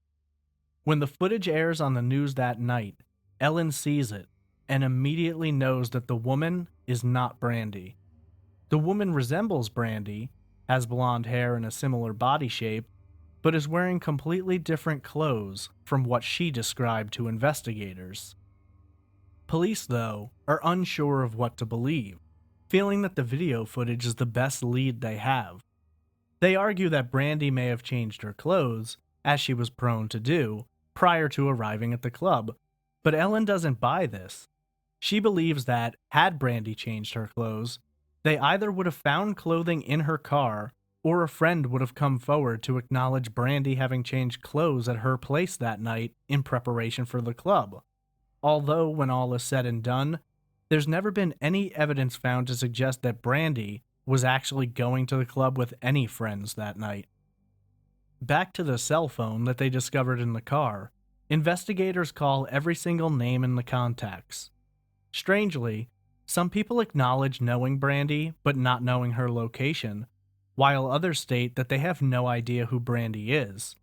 When the footage airs on the news that night, Ellen sees it, and immediately knows that the woman is not Brandi. The woman resembles Brandi, has blonde hair and a similar body shape, but is wearing completely different clothes from what she described to investigators. Police, though, are unsure of what to believe, feeling that the video footage is the best lead they have. They argue that Brandi may have changed her clothes, as she was prone to do, prior to arriving at the club, but Ellen doesn't buy this. She believes that, had Brandi changed her clothes, they either would have found clothing in her car, or a friend would have come forward to acknowledge Brandi having changed clothes at her place that night in preparation for the club. Although, when all is said and done, there's never been any evidence found to suggest that Brandi was actually going to the club with any friends that night. Back to the cell phone that they discovered in the car, investigators call every single name in the contacts. Strangely, some people acknowledge knowing Brandi but not knowing her location, while others state that they have no idea who Brandi is.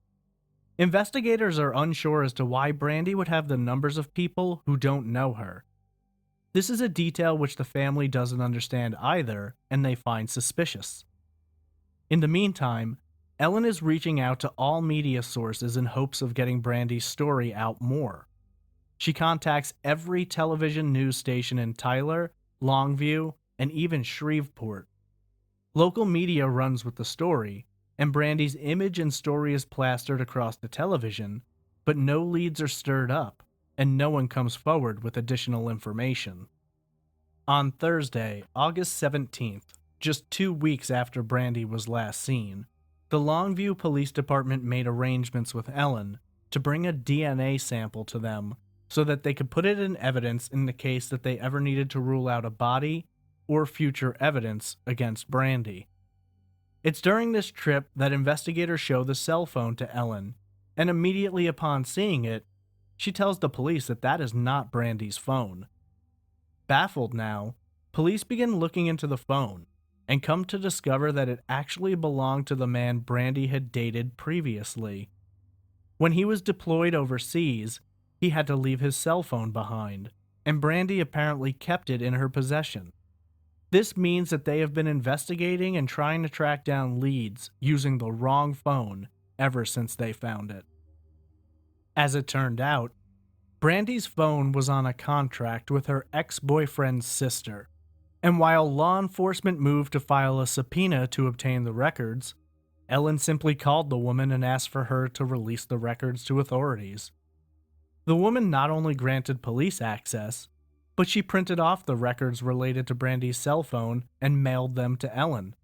Investigators are unsure as to why Brandi would have the numbers of people who don't know her. This is a detail which the family doesn't understand either, and they find suspicious. In the meantime, Ellen is reaching out to all media sources in hopes of getting Brandi's story out more. She contacts every television news station in Tyler, Longview, and even Shreveport. Local media runs with the story, and Brandi's image and story is plastered across the television, but no leads are stirred up, and no one comes forward with additional information. On Thursday, August 17th, just 2 weeks after Brandi was last seen, the Longview Police Department made arrangements with Ellen to bring a DNA sample to them so that they could put it in evidence in the case that they ever needed to rule out a body or future evidence against Brandi. It's during this trip that investigators show the cell phone to Ellen, and immediately upon seeing it, she tells the police that that is not Brandi's phone. Baffled now, police begin looking into the phone and come to discover that it actually belonged to the man Brandi had dated previously. When he was deployed overseas, he had to leave his cell phone behind, and Brandi apparently kept it in her possession. This means that they have been investigating and trying to track down leads using the wrong phone ever since they found it. As it turned out, Brandi's phone was on a contract with her ex-boyfriend's sister, and while law enforcement moved to file a subpoena to obtain the records, Ellen simply called the woman and asked for her to release the records to authorities. The woman not only granted police access, but she printed off the records related to Brandi's cell phone and mailed them to Ellen.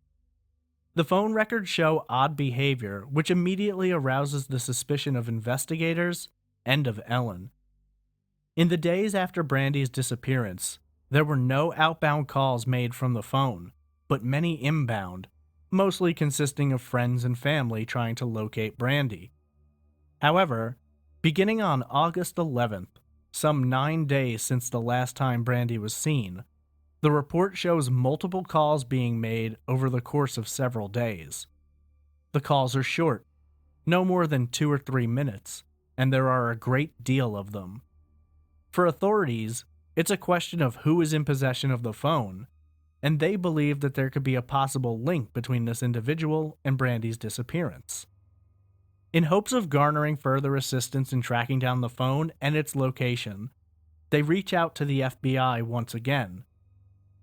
The phone records show odd behavior, which immediately arouses the suspicion of investigators and of Ellen. In the days after Brandi's disappearance, there were no outbound calls made from the phone, but many inbound, mostly consisting of friends and family trying to locate Brandi. However, beginning on August 11th, some 9 days since the last time Brandi was seen, the report shows multiple calls being made over the course of several days. The calls are short, no more than 2 or 3 minutes, and there are a great deal of them. For authorities, it's a question of who is in possession of the phone, and they believe that there could be a possible link between this individual and Brandi's disappearance. In hopes of garnering further assistance in tracking down the phone and its location, they reach out to the FBI once again.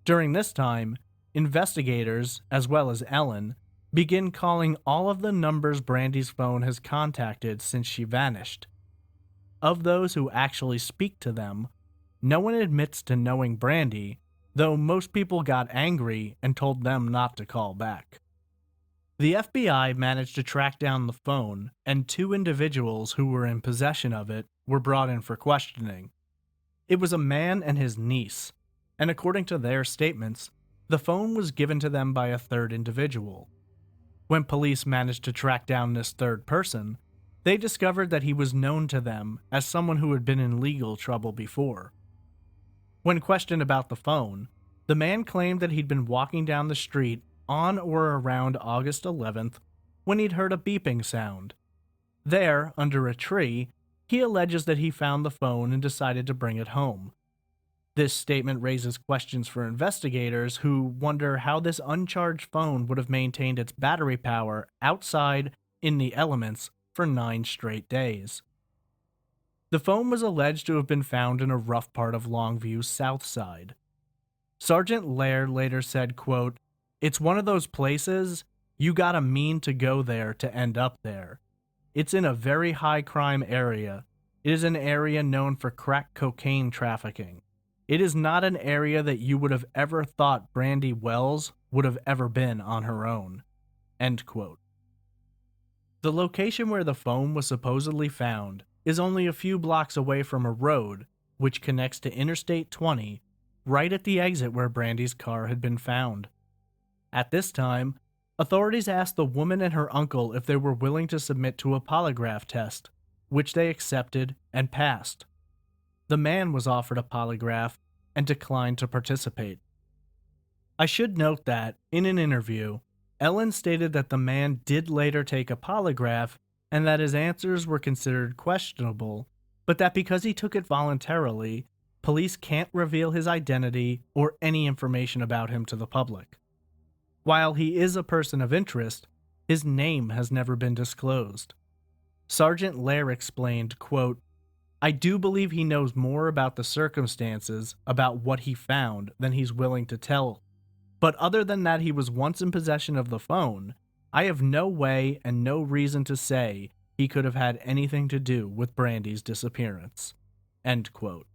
During this time, investigators, as well as Ellen, begin calling all of the numbers Brandi's phone has contacted since she vanished. Of those who actually speak to them, no one admits to knowing Brandi, though most people got angry and told them not to call back. The FBI managed to track down the phone, and 2 individuals who were in possession of it were brought in for questioning. It was a man and his niece, and according to their statements, the phone was given to them by a third individual. When police managed to track down this third person, they discovered that he was known to them as someone who had been in legal trouble before. When questioned about the phone, the man claimed that he'd been walking down the street on or around August 11th when he'd heard a beeping sound. There, under a tree, he alleges that he found the phone and decided to bring it home. This statement raises questions for investigators who wonder how this uncharged phone would have maintained its battery power outside in the elements for 9 straight days. The phone was alleged to have been found in a rough part of Longview's south side. Sergeant Laird later said, quote, "It's one of those places, you gotta mean to go there to end up there. It's in a very high crime area. It is an area known for crack cocaine trafficking. It is not an area that you would have ever thought Brandi Wells would have ever been on her own." End quote. The location where the phone was supposedly found is only a few blocks away from a road which connects to Interstate 20, right at the exit where Brandi's car had been found. At this time, authorities asked the woman and her uncle if they were willing to submit to a polygraph test, which they accepted and passed. The man was offered a polygraph and declined to participate. I should note that, in an interview, Ellen stated that the man did later take a polygraph and that his answers were considered questionable, but that because he took it voluntarily, police can't reveal his identity or any information about him to the public. While he is a person of interest, his name has never been disclosed. Sergeant Lair explained, quote, "I do believe he knows more about the circumstances about what he found than he's willing to tell. But other than that he was once in possession of the phone, I have no way and no reason to say he could have had anything to do with Brandi's disappearance." End quote.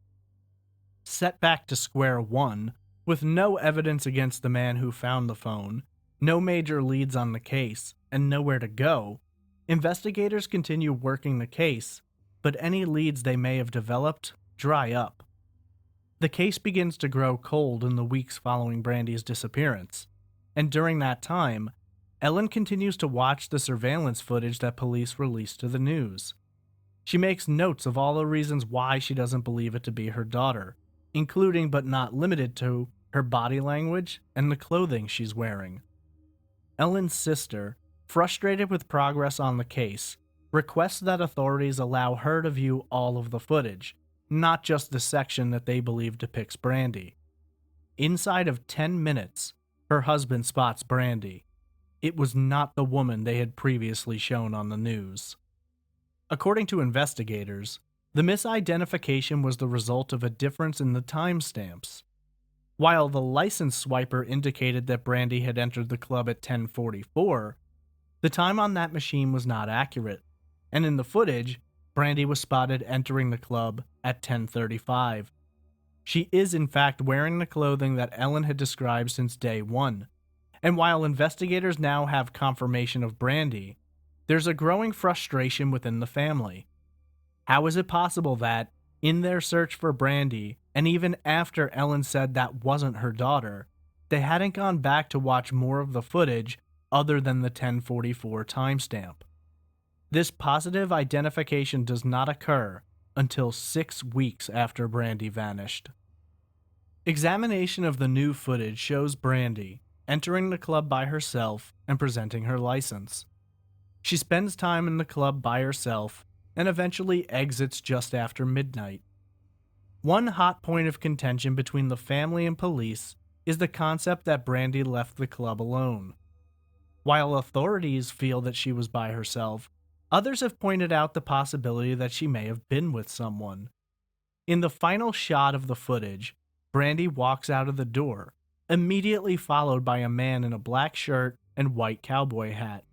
Set back to square one, with no evidence against the man who found the phone, no major leads on the case, and nowhere to go, investigators continue working the case, but any leads they may have developed dry up. The case begins to grow cold in the weeks following Brandi's disappearance, and during that time, Ellen continues to watch the surveillance footage that police released to the news. She makes notes of all the reasons why she doesn't believe it to be her daughter, including but not limited to her body language and the clothing she's wearing. Ellen's sister, frustrated with progress on the case, requests that authorities allow her to view all of the footage, not just the section that they believe depicts Brandi. Inside of 10 minutes, her husband spots Brandi. It was not the woman they had previously shown on the news. According to investigators, the misidentification was the result of a difference in the timestamps. While the license swiper indicated that Brandi had entered the club at 10:44, the time on that machine was not accurate, and in the footage, Brandi was spotted entering the club at 10:35. She is in fact wearing the clothing that Ellen had described since day one, and while investigators now have confirmation of Brandi, there's a growing frustration within the family. How is it possible that, in their search for Brandi, and even after Ellen said that wasn't her daughter, they hadn't gone back to watch more of the footage other than the 10:44 timestamp? This positive identification does not occur until 6 weeks after Brandi vanished. Examination of the new footage shows Brandi entering the club by herself and presenting her license. She spends time in the club by herself and eventually exits just after midnight. One hot point of contention between the family and police is the concept that Brandi left the club alone. While authorities feel that she was by herself, others have pointed out the possibility that she may have been with someone. In the final shot of the footage, Brandi walks out of the door, immediately followed by a man in a black shirt and white cowboy hat.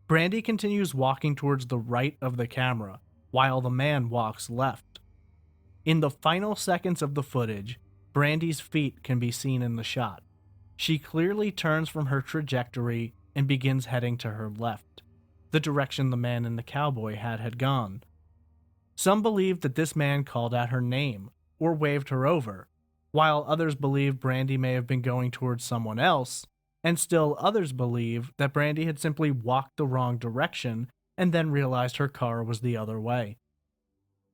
Brandi continues walking towards the right of the camera, while the man walks left. In the final seconds of the footage, Brandi's feet can be seen in the shot. She clearly turns from her trajectory and begins heading to her left, the direction the man in the cowboy hat had gone. Some believe that this man called out her name or waved her over, while others believe Brandi may have been going towards someone else, and still others believe that Brandi had simply walked the wrong direction and then realized her car was the other way.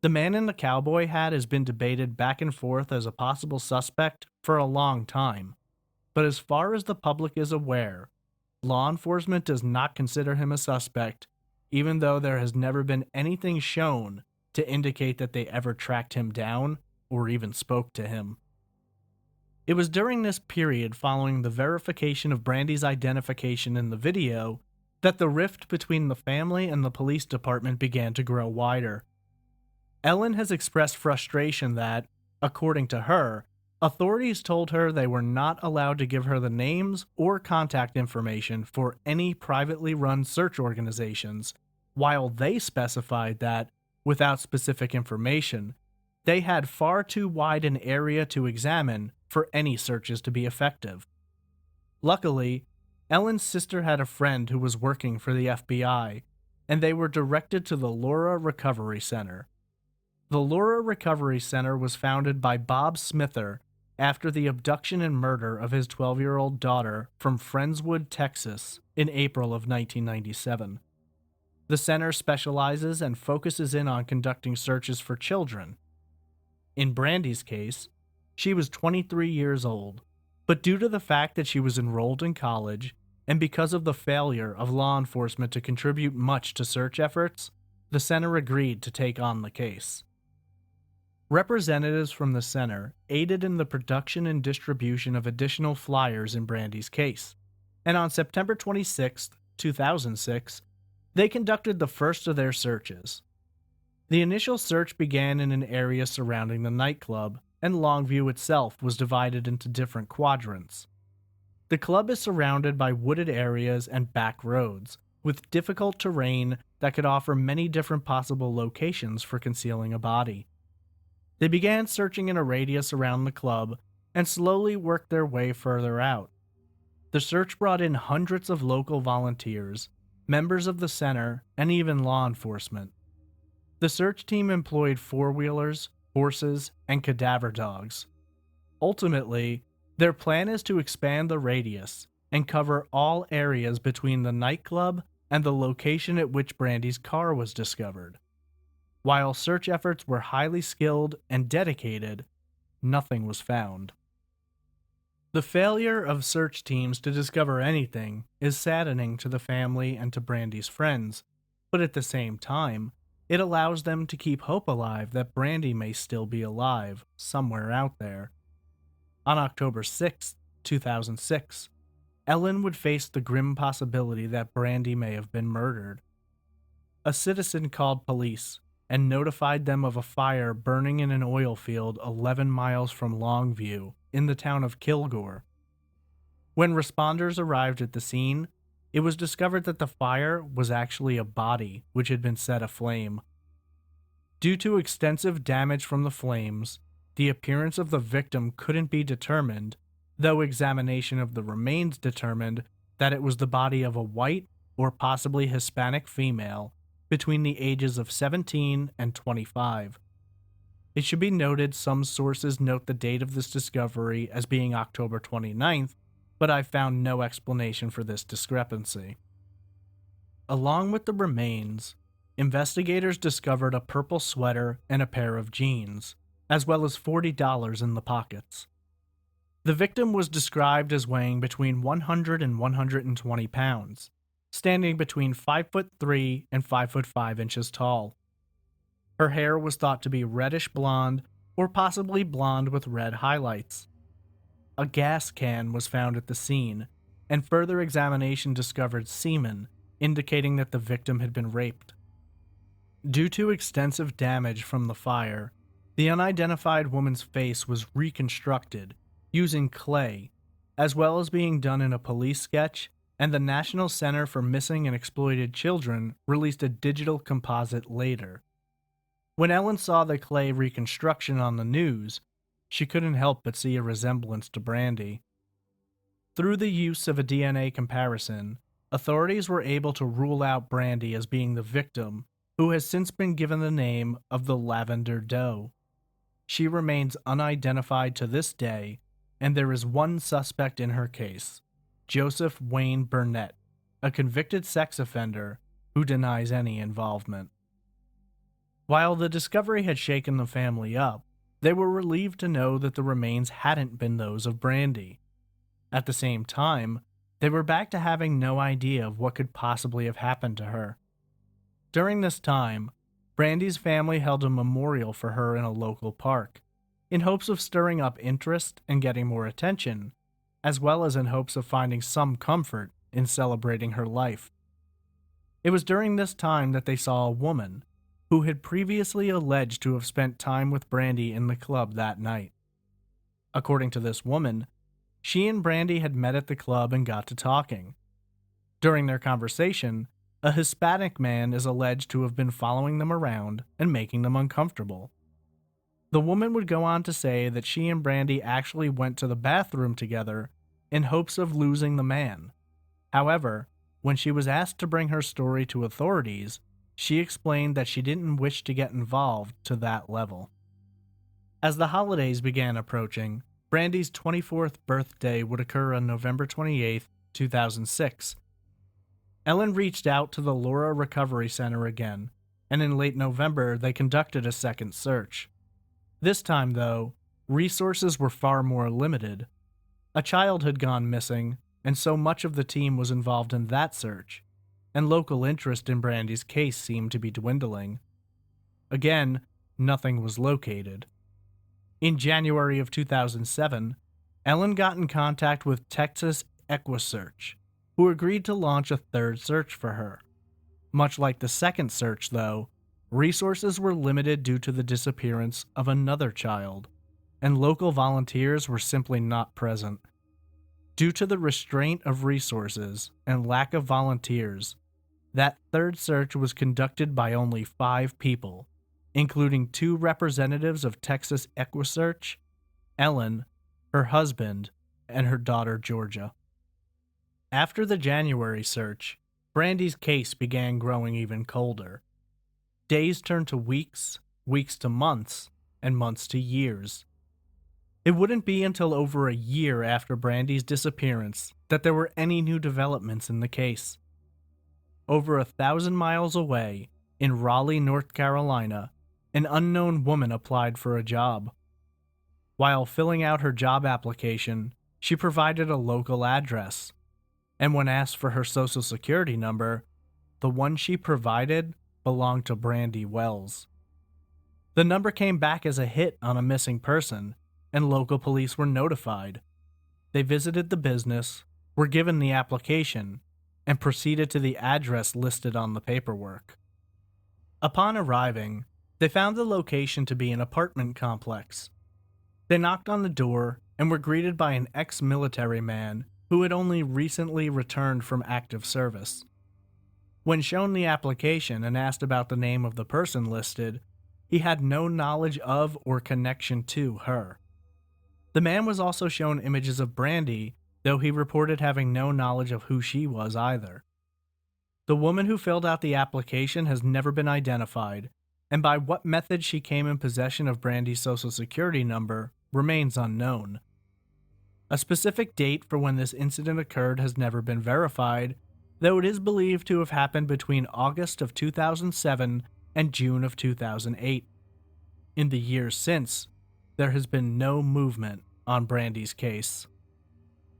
The man in the cowboy hat has been debated back and forth as a possible suspect for a long time, but as far as the public is aware, law enforcement does not consider him a suspect, even though there has never been anything shown to indicate that they ever tracked him down or even spoke to him. It was during this period following the verification of Brandi's identification in the video that the rift between the family and the police department began to grow wider. Ellen has expressed frustration that, according to her, authorities told her they were not allowed to give her the names or contact information for any privately run search organizations, while they specified that, without specific information, they had far too wide an area to examine for any searches to be effective. Luckily, Ellen's sister had a friend who was working for the FBI, and they were directed to the Laura Recovery Center. The Laura Recovery Center was founded by Bob Smither after the abduction and murder of his 12-year-old daughter from Friendswood, Texas, in April of 1997. The center specializes and focuses in on conducting searches for children. In Brandi's case, she was 23 years old, but due to the fact that she was enrolled in college, and because of the failure of law enforcement to contribute much to search efforts, the center agreed to take on the case. Representatives from the center aided in the production and distribution of additional flyers in Brandi's case, and on September 26, 2006, they conducted the first of their searches. The initial search began in an area surrounding the nightclub, and Longview itself was divided into different quadrants. The club is surrounded by wooded areas and back roads, with difficult terrain that could offer many different possible locations for concealing a body. They began searching in a radius around the club and slowly worked their way further out. The search brought in hundreds of local volunteers, members of the center, and even law enforcement. The search team employed four-wheelers, horses, and cadaver dogs. Ultimately, their plan is to expand the radius and cover all areas between the nightclub and the location at which Brandi's car was discovered. While search efforts were highly skilled and dedicated, nothing was found. The failure of search teams to discover anything is saddening to the family and to Brandi's friends, but at the same time, it allows them to keep hope alive that Brandi may still be alive, somewhere out there. On October 6, 2006, Ellen would face the grim possibility that Brandi may have been murdered. A citizen called police and notified them of a fire burning in an oil field 11 miles from Longview, in the town of Kilgore. When responders arrived at the scene, it was discovered that the fire was actually a body which had been set aflame. Due to extensive damage from the flames, the appearance of the victim couldn't be determined, though examination of the remains determined that it was the body of a white or possibly Hispanic female between the ages of 17 and 25. It should be noted some sources note the date of this discovery as being October 29th, but I found no explanation for this discrepancy. Along with the remains, investigators discovered a purple sweater and a pair of jeans, as well as $40 in the pockets. The victim was described as weighing between 100 and 120 pounds, standing between 5'3" and 5'5" inches tall. Her hair was thought to be reddish blonde or possibly blonde with red highlights. A gas can was found at the scene, and further examination discovered semen, indicating that the victim had been raped. Due to extensive damage from the fire, the unidentified woman's face was reconstructed using clay, as well as being done in a police sketch, and the National Center for Missing and Exploited Children released a digital composite later. When Ellen saw the clay reconstruction on the news, she couldn't help but see a resemblance to Brandi. Through the use of a DNA comparison, authorities were able to rule out Brandi as being the victim, who has since been given the name of the Lavender Doe. She remains unidentified to this day, and there is one suspect in her case, Joseph Wayne Burnett, a convicted sex offender who denies any involvement. While the discovery had shaken the family up, they were relieved to know that the remains hadn't been those of Brandi. At the same time, they were back to having no idea of what could possibly have happened to her. During this time, Brandi's family held a memorial for her in a local park, in hopes of stirring up interest and getting more attention, as well as in hopes of finding some comfort in celebrating her life. It was during this time that they saw a woman who had previously alleged to have spent time with Brandi in the club that night. According to this woman, she and Brandi had met at the club and got to talking. During their conversation, a Hispanic man is alleged to have been following them around and making them uncomfortable. The woman would go on to say that she and Brandi actually went to the bathroom together in hopes of losing the man. However, when she was asked to bring her story to authorities, she explained that she didn't wish to get involved to that level. As the holidays began approaching, Brandi's 24th birthday would occur on November 28, 2006. Ellen reached out to the Laura Recovery Center again, and in late November they conducted a second search. This time, though, resources were far more limited. A child had gone missing, and so much of the team was involved in that search, and local interest in Brandi's case seemed to be dwindling. Again, nothing was located. In January of 2007, Ellen got in contact with Texas EquiSearch, who agreed to launch a third search for her. Much like the second search, though, resources were limited due to the disappearance of another child, and local volunteers were simply not present. Due to the restraint of resources and lack of volunteers, that third search was conducted by only 5 people, including 2 representatives of Texas EquiSearch, Ellen, her husband, and her daughter Georgia. After the January search, Brandi's case began growing even colder. Days turned to weeks, weeks to months, and months to years. It wouldn't be until over a year after Brandi's disappearance that there were any new developments in the case. Over 1,000 miles away, in Raleigh, North Carolina, an unknown woman applied for a job. While filling out her job application, she provided a local address, and when asked for her social security number, the one she provided belonged to Brandi Wells. The number came back as a hit on a missing person, and local police were notified. They visited the business, were given the application, and proceeded to the address listed on the paperwork. Upon arriving, they found the location to be an apartment complex. They knocked on the door and were greeted by an ex-military man who had only recently returned from active service. When shown the application and asked about the name of the person listed, he had no knowledge of or connection to her. The man was also shown images of Brandi, though he reported having no knowledge of who she was either. The woman who filled out the application has never been identified, and by what method she came in possession of Brandi's social security number remains unknown. A specific date for when this incident occurred has never been verified, though it is believed to have happened between August of 2007 and June of 2008. In the years since, there has been no movement on Brandi's case.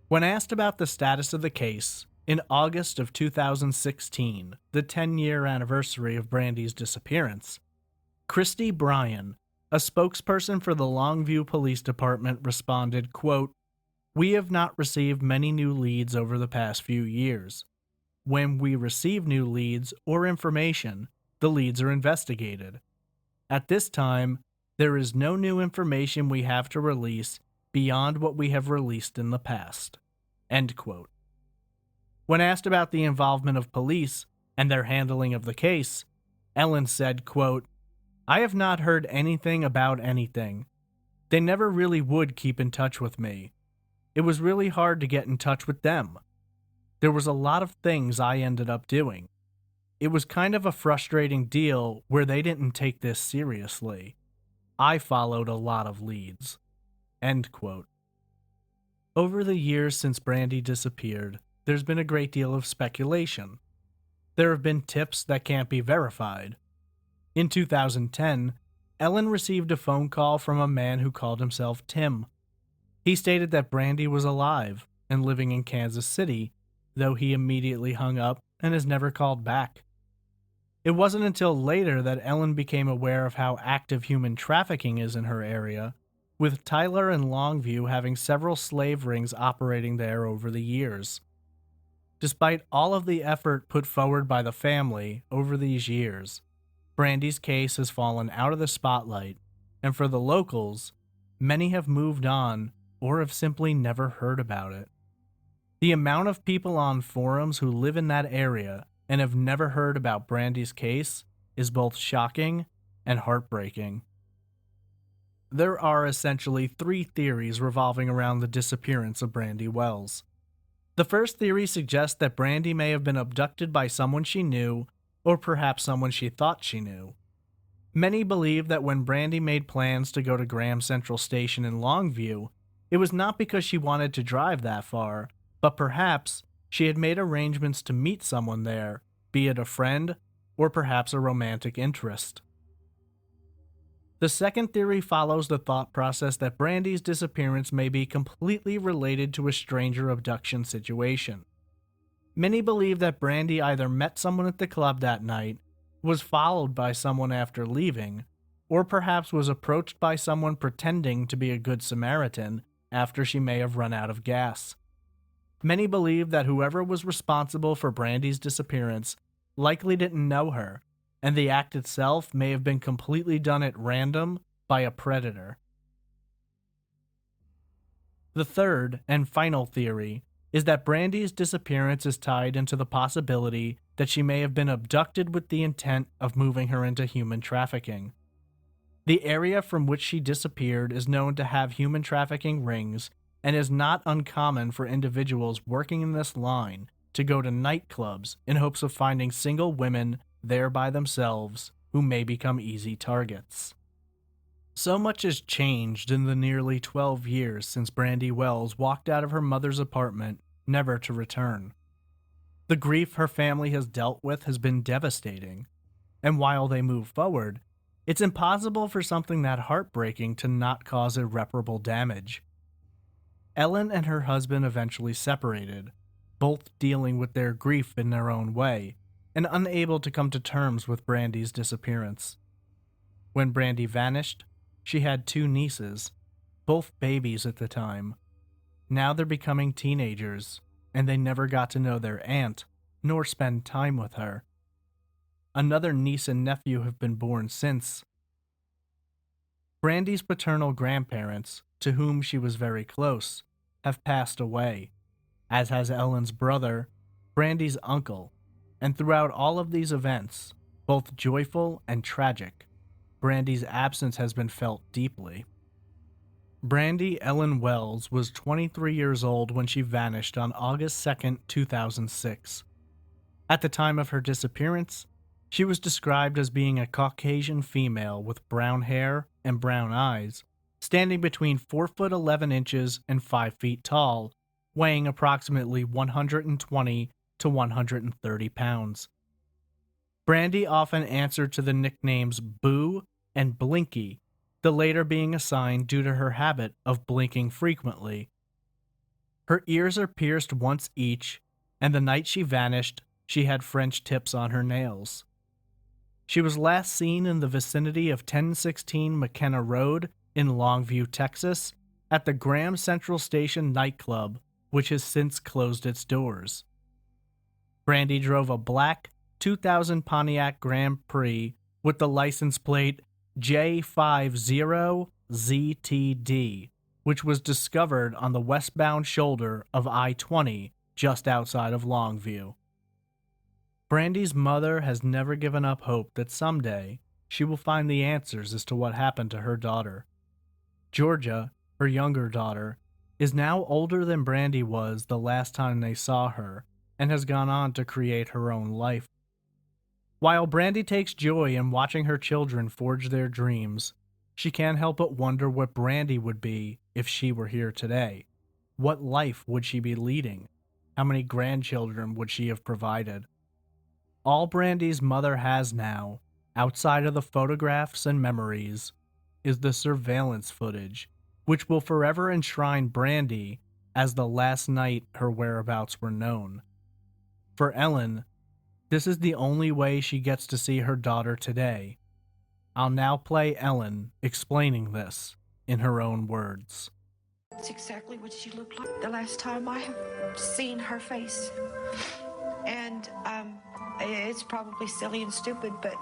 When asked about the status of the case, in August of 2016, the 10-year anniversary of Brandi's disappearance, Christy Bryan, a spokesperson for the Longview Police Department, responded, quote, "We have not received many new leads over the past few years. When we receive new leads or information, the leads are investigated. At this time, there is no new information we have to release beyond what we have released in the past." End quote. When asked about the involvement of police and their handling of the case, Ellen said, quote, "I have not heard anything about anything. They never really would keep in touch with me. It was really hard to get in touch with them. There was a lot of things I ended up doing. It was kind of a frustrating deal where they didn't take this seriously. I followed a lot of leads." End quote. Over the years since Brandi disappeared, there's been a great deal of speculation. There have been tips that can't be verified. In 2010, Ellen received a phone call from a man who called himself Tim. He stated that Brandi was alive and living in Kansas City, though he immediately hung up and has never called back. It wasn't until later that Ellen became aware of how active human trafficking is in her area, with Tyler and Longview having several slave rings operating there over the years. Despite all of the effort put forward by the family over these years, Brandi's case has fallen out of the spotlight, and for the locals, many have moved on or have simply never heard about it. The amount of people on forums who live in that area and have never heard about Brandi's case is both shocking and heartbreaking. There are essentially 3 theories revolving around the disappearance of Brandi Wells. The first theory suggests that Brandi may have been abducted by someone she knew, or perhaps someone she thought she knew. Many believe that when Brandi made plans to go to Graham Central Station in Longview, it was not because she wanted to drive that far, but perhaps she had made arrangements to meet someone there, be it a friend or perhaps a romantic interest. The second theory follows the thought process that Brandi's disappearance may be completely related to a stranger abduction situation. Many believe that Brandi either met someone at the club that night, was followed by someone after leaving, or perhaps was approached by someone pretending to be a good Samaritan after she may have run out of gas. Many believe that whoever was responsible for Brandi's disappearance likely didn't know her, and the act itself may have been completely done at random by a predator. The third and final theory is that Brandi's disappearance is tied into the possibility that she may have been abducted with the intent of moving her into human trafficking. The area from which she disappeared is known to have human trafficking rings and is not uncommon for individuals working in this line to go to nightclubs in hopes of finding single women there by themselves who may become easy targets. So much has changed in the nearly 12 years since Brandi Wells walked out of her mother's apartment, never to return. The grief her family has dealt with has been devastating, and while they move forward, it's impossible for something that heartbreaking to not cause irreparable damage. Ellen and her husband eventually separated, both dealing with their grief in their own way, and unable to come to terms with Brandi's disappearance. When Brandi vanished, she had 2 nieces, both babies at the time. Now they're becoming teenagers, and they never got to know their aunt, nor spend time with her. Another niece and nephew have been born since. Brandi's paternal grandparents, to whom she was very close, have passed away, as has Ellen's brother, Brandi's uncle, and throughout all of these events, both joyful and tragic, Brandi's absence has been felt deeply. Brandi Ellen Wells was 23 years old when she vanished on August 2, 2006. At the time of her disappearance, she was described as being a Caucasian female with brown hair and brown eyes, standing between 4'11" and 5 feet tall, weighing approximately 120 to 130 pounds. Brandi often answered to the nicknames Boo and Blinky, the later being assigned due to her habit of blinking frequently. Her ears are pierced once each, and the night she vanished, she had French tips on her nails. She was last seen in the vicinity of 1016 McKenna Road in Longview, Texas, at the Graham Central Station nightclub, which has since closed its doors. Brandi drove a black 2000 Pontiac Grand Prix with the license plate J50ZTD, which was discovered on the westbound shoulder of I-20 just outside of Longview. Brandi's mother has never given up hope that someday she will find the answers as to what happened to her daughter. Georgia, her younger daughter, is now older than Brandi was the last time they saw her and has gone on to create her own life. While Brandi takes joy in watching her children forge their dreams, she can't help but wonder what Brandi would be if she were here today. What life would she be leading? How many grandchildren would she have provided? All Brandi's mother has now, outside of the photographs and memories, is the surveillance footage, which will forever enshrine Brandi as the last night her whereabouts were known. For Ellen, this is the only way she gets to see her daughter today. I'll now play Ellen explaining this in her own words. It's exactly what she looked like the last time I have seen her face. And it's probably silly and stupid, but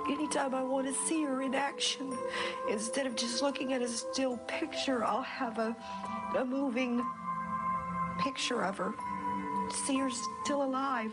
anytime I want to see her in action, instead of just looking at a still picture, I'll have a moving picture of her. See her still alive.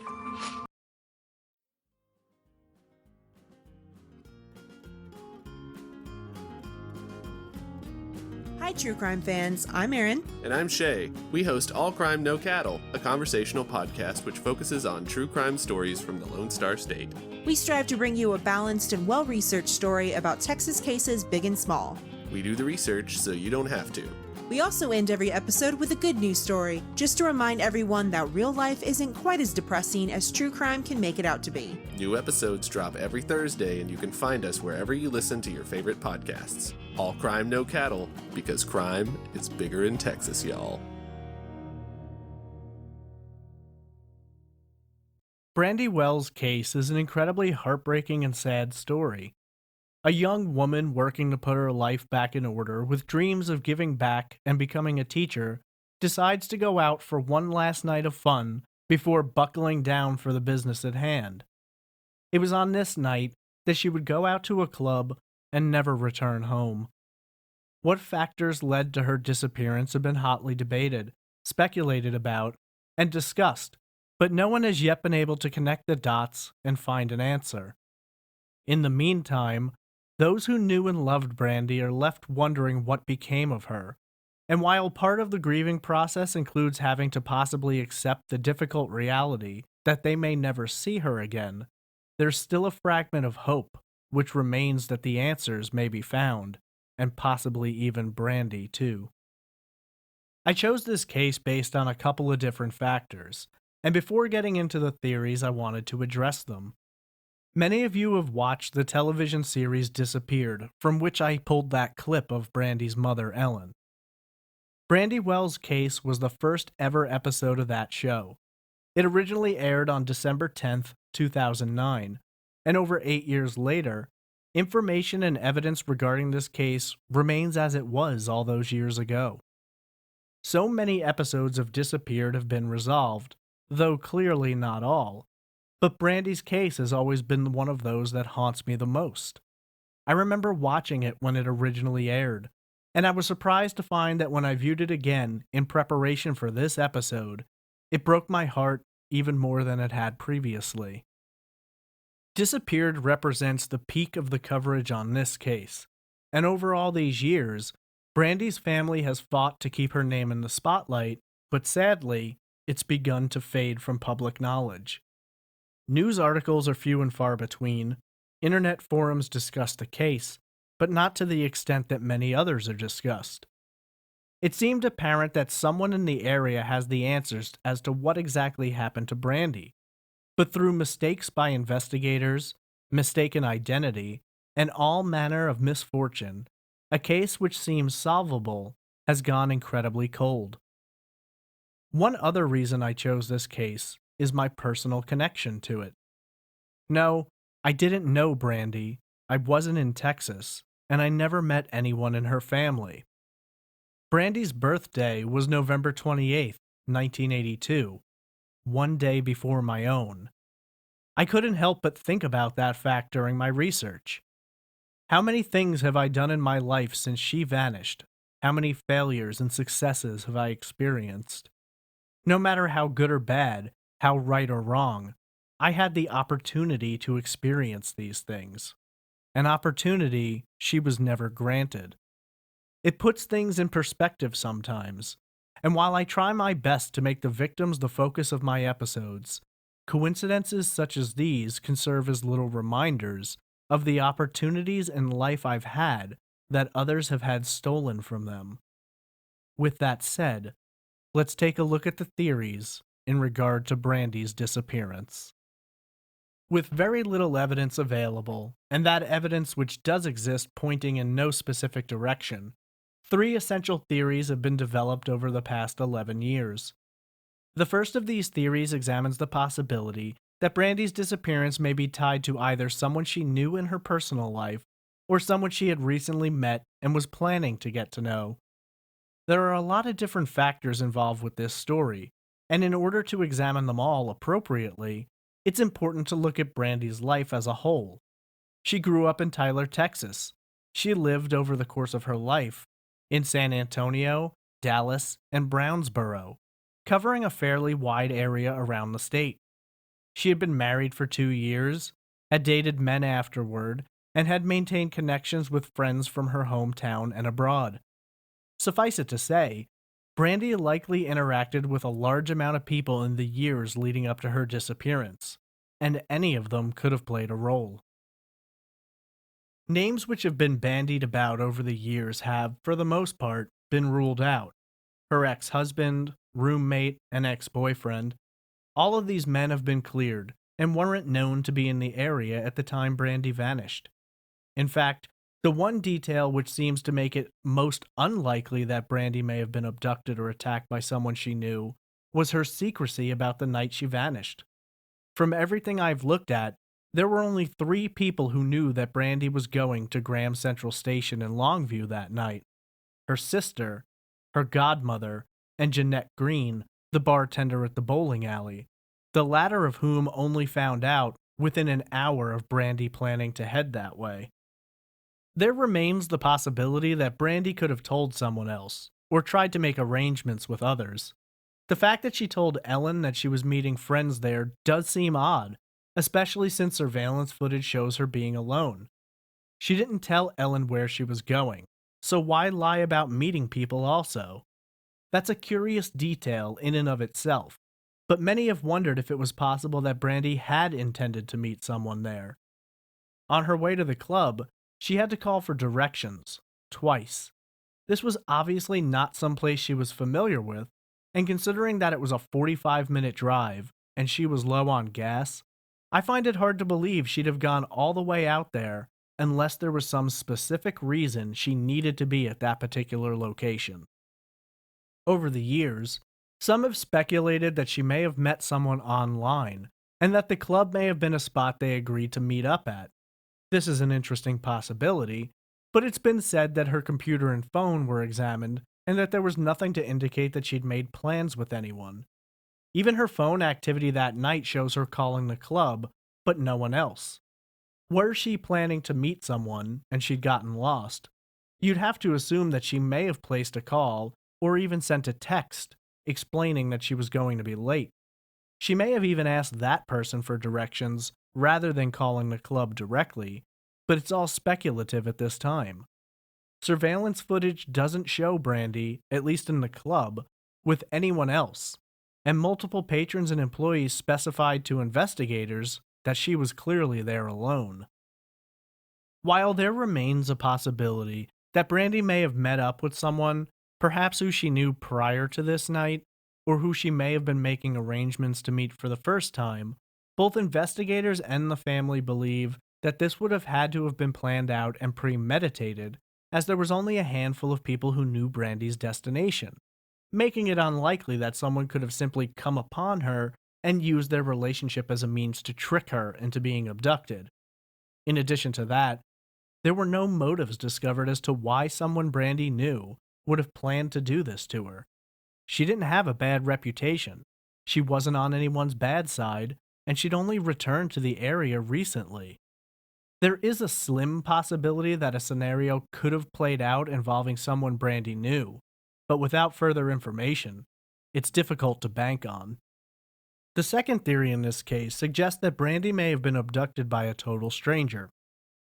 Hi, true crime fans. I'm Erin. And I'm Shay. We host All Crime No Cattle, a conversational podcast which focuses on true crime stories from the Lone Star State. We strive to bring you a balanced and well-researched story about Texas cases big and small. We do the research so you don't have to. We also end every episode with a good news story, just to remind everyone that real life isn't quite as depressing as true crime can make it out to be. New episodes drop every Thursday, and you can find us wherever you listen to your favorite podcasts. All Crime No Cattle, because crime is bigger in Texas, y'all. Brandi Wells' case is an incredibly heartbreaking and sad story. A young woman working to put her life back in order with dreams of giving back and becoming a teacher decides to go out for one last night of fun before buckling down for the business at hand. It was on this night that she would go out to a club and never return home. What factors led to her disappearance have been hotly debated, speculated about, and discussed, but no one has yet been able to connect the dots and find an answer. In the meantime, those who knew and loved Brandi are left wondering what became of her. And while part of the grieving process includes having to possibly accept the difficult reality that they may never see her again, there's still a fragment of hope which remains that the answers may be found, and possibly even Brandi too. I chose this case based on a couple of different factors, and before getting into the theories, I wanted to address them. Many of you have watched the television series Disappeared, from which I pulled that clip of Brandi's mother, Ellen. Brandi Wells' case was the first ever episode of that show. It originally aired on December 10th, 2009, and over 8 years later, information and evidence regarding this case remains as it was all those years ago. So many episodes of Disappeared have been resolved, though clearly not all. But Brandi's case has always been one of those that haunts me the most. I remember watching it when it originally aired, and I was surprised to find that when I viewed it again in preparation for this episode, it broke my heart even more than it had previously. Disappeared represents the peak of the coverage on this case, and over all these years, Brandi's family has fought to keep her name in the spotlight, but sadly, it's begun to fade from public knowledge. News articles are few and far between. Internet forums discuss the case, but not to the extent that many others are discussed. It seemed apparent that someone in the area has the answers as to what exactly happened to Brandi, but through mistakes by investigators, mistaken identity, and all manner of misfortune, a case which seems solvable has gone incredibly cold. One other reason I chose this case is my personal connection to it. No, I didn't know Brandi, I wasn't in Texas, and I never met anyone in her family. Brandi's birthday was November 28th, 1982, one day before my own. I couldn't help but think about that fact during my research. How many things have I done in my life since she vanished? How many failures and successes have I experienced? No matter how good or bad, how right or wrong, I had the opportunity to experience these things. An opportunity she was never granted. It puts things in perspective sometimes, and while I try my best to make the victims the focus of my episodes, coincidences such as these can serve as little reminders of the opportunities in life I've had that others have had stolen from them. With that said, let's take a look at the theories in regard to Brandi's disappearance. With very little evidence available, and that evidence which does exist pointing in no specific direction, 3 essential theories have been developed over the past 11 years. The first of these theories examines the possibility that Brandi's disappearance may be tied to either someone she knew in her personal life or someone she had recently met and was planning to get to know. There are a lot of different factors involved with this story, and in order to examine them all appropriately, it's important to look at Brandi's life as a whole. She grew up in Tyler, Texas. She lived over the course of her life in San Antonio, Dallas, and Brownsboro, covering a fairly wide area around the state. She had been married for 2 years, had dated men afterward, and had maintained connections with friends from her hometown and abroad. Suffice it to say, Brandi likely interacted with a large amount of people in the years leading up to her disappearance, and any of them could have played a role. Names which have been bandied about over the years have, for the most part, been ruled out. Her ex-husband, roommate, and ex-boyfriend, all of these men have been cleared and weren't known to be in the area at the time Brandi vanished. In fact, the one detail which seems to make it most unlikely that Brandi may have been abducted or attacked by someone she knew was her secrecy about the night she vanished. From everything I've looked at, there were only 3 people who knew that Brandi was going to Graham Central Station in Longview that night: her sister, her godmother, and Jeanette Green, the bartender at the bowling alley, the latter of whom only found out within an hour of Brandi planning to head that way. There remains the possibility that Brandi could have told someone else, or tried to make arrangements with others. The fact that she told Ellen that she was meeting friends there does seem odd, especially since surveillance footage shows her being alone. She didn't tell Ellen where she was going, so why lie about meeting people also? That's a curious detail in and of itself, but many have wondered if it was possible that Brandi had intended to meet someone there. On her way to the club, she had to call for directions, twice. This was obviously not someplace she was familiar with, and considering that it was a 45-minute drive and she was low on gas, I find it hard to believe she'd have gone all the way out there unless there was some specific reason she needed to be at that particular location. Over the years, some have speculated that she may have met someone online, and that the club may have been a spot they agreed to meet up at. This is an interesting possibility, but it's been said that her computer and phone were examined and that there was nothing to indicate that she'd made plans with anyone. Even her phone activity that night shows her calling the club, but no one else. Were she planning to meet someone and she'd gotten lost, you'd have to assume that she may have placed a call or even sent a text explaining that she was going to be late. She may have even asked that person for directions rather than calling the club directly, but it's all speculative at this time. Surveillance footage doesn't show Brandi, at least in the club, with anyone else, and multiple patrons and employees specified to investigators that she was clearly there alone. While there remains a possibility that Brandi may have met up with someone, perhaps who she knew prior to this night, or who she may have been making arrangements to meet for the first time, both investigators and the family believe that this would have had to have been planned out and premeditated, as there was only a handful of people who knew Brandi's destination, making it unlikely that someone could have simply come upon her and used their relationship as a means to trick her into being abducted. In addition to that, there were no motives discovered as to why someone Brandi knew would have planned to do this to her. She didn't have a bad reputation, she wasn't on anyone's bad side, and she'd only returned to the area recently. There is a slim possibility that a scenario could have played out involving someone Brandi knew, but without further information, it's difficult to bank on. The second theory in this case suggests that Brandi may have been abducted by a total stranger.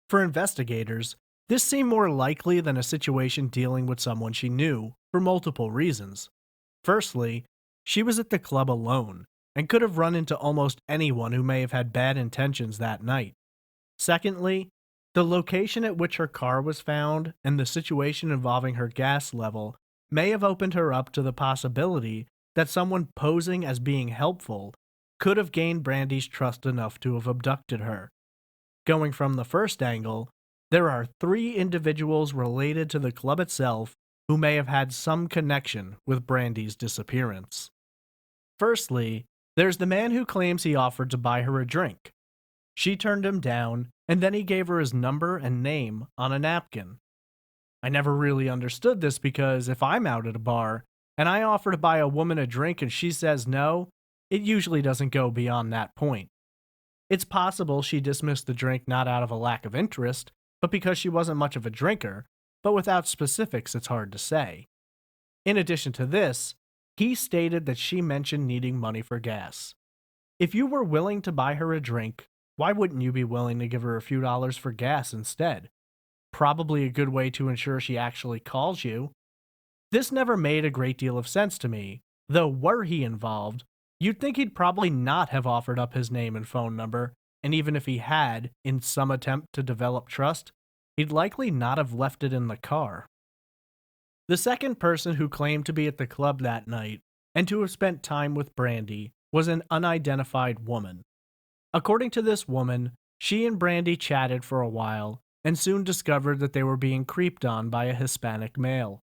For investigators, this seemed more likely than a situation dealing with someone she knew, for multiple reasons. Firstly, she was at the club alone, and could have run into almost anyone who may have had bad intentions that night. Secondly, the location at which her car was found and the situation involving her gas level may have opened her up to the possibility that someone posing as being helpful could have gained Brandi's trust enough to have abducted her. Going from the first angle, there are 3 individuals related to the club itself who may have had some connection with Brandi's disappearance. Firstly, there's the man who claims he offered to buy her a drink. She turned him down, and then he gave her his number and name on a napkin. I never really understood this because if I'm out at a bar and I offer to buy a woman a drink and she says no, it usually doesn't go beyond that point. It's possible she dismissed the drink not out of a lack of interest, but because she wasn't much of a drinker, but without specifics, it's hard to say. In addition to this, he stated that she mentioned needing money for gas. If you were willing to buy her a drink, why wouldn't you be willing to give her a few dollars for gas instead? Probably a good way to ensure she actually calls you. This never made a great deal of sense to me, though were he involved, you'd think he'd probably not have offered up his name and phone number, and even if he had, in some attempt to develop trust, he'd likely not have left it in the car. The second person who claimed to be at the club that night and to have spent time with Brandi was an unidentified woman. According to this woman, she and Brandi chatted for a while and soon discovered that they were being creeped on by a Hispanic male.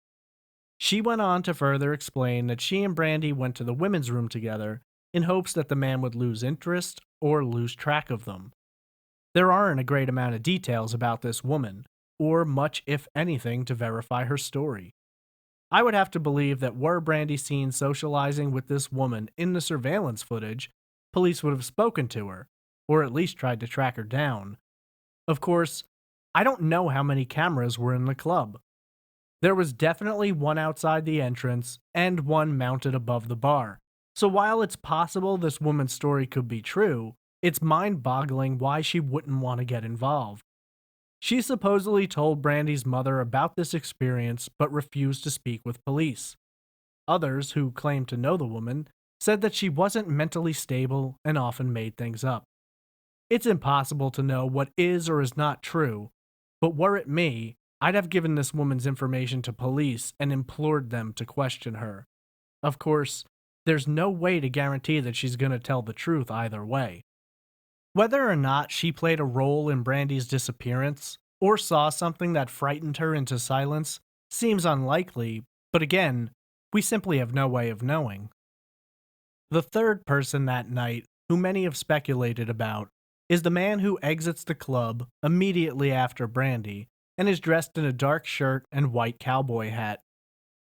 She went on to further explain that she and Brandi went to the women's room together in hopes that the man would lose interest or lose track of them. There aren't a great amount of details about this woman, or much if anything to verify her story. I would have to believe that were Brandi seen socializing with this woman in the surveillance footage, police would have spoken to her, or at least tried to track her down. Of course, I don't know how many cameras were in the club. There was definitely one outside the entrance and one mounted above the bar. So while it's possible this woman's story could be true, it's mind-boggling why she wouldn't want to get involved. She supposedly told Brandi's mother about this experience but refused to speak with police. Others, who claimed to know the woman, said that she wasn't mentally stable and often made things up. It's impossible to know what is or is not true, but were it me, I'd have given this woman's information to police and implored them to question her. Of course, there's no way to guarantee that she's going to tell the truth either way. Whether or not she played a role in Brandi's disappearance, or saw something that frightened her into silence, seems unlikely, but again, we simply have no way of knowing. The third person that night, who many have speculated about, is the man who exits the club immediately after Brandi and is dressed in a dark shirt and white cowboy hat.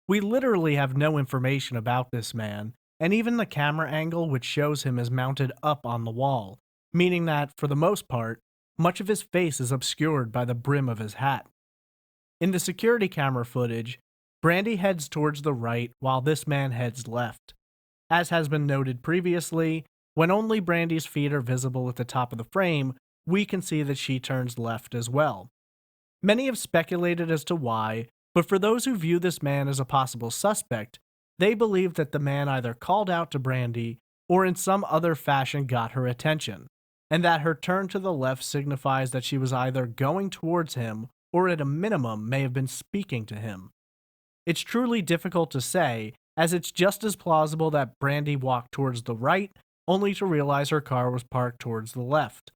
We literally have no information about this man, and even the camera angle which shows him is mounted up on the wall, meaning that, for the most part, much of his face is obscured by the brim of his hat. In the security camera footage, Brandi heads towards the right while this man heads left. As has been noted previously, when only Brandi's feet are visible at the top of the frame, we can see that she turns left as well. Many have speculated as to why, but for those who view this man as a possible suspect, they believe that the man either called out to Brandi or in some other fashion got her attention, and that her turn to the left signifies that she was either going towards him or at a minimum may have been speaking to him. It's truly difficult to say, as it's just as plausible that Brandi walked towards the right only to realize her car was parked towards the left.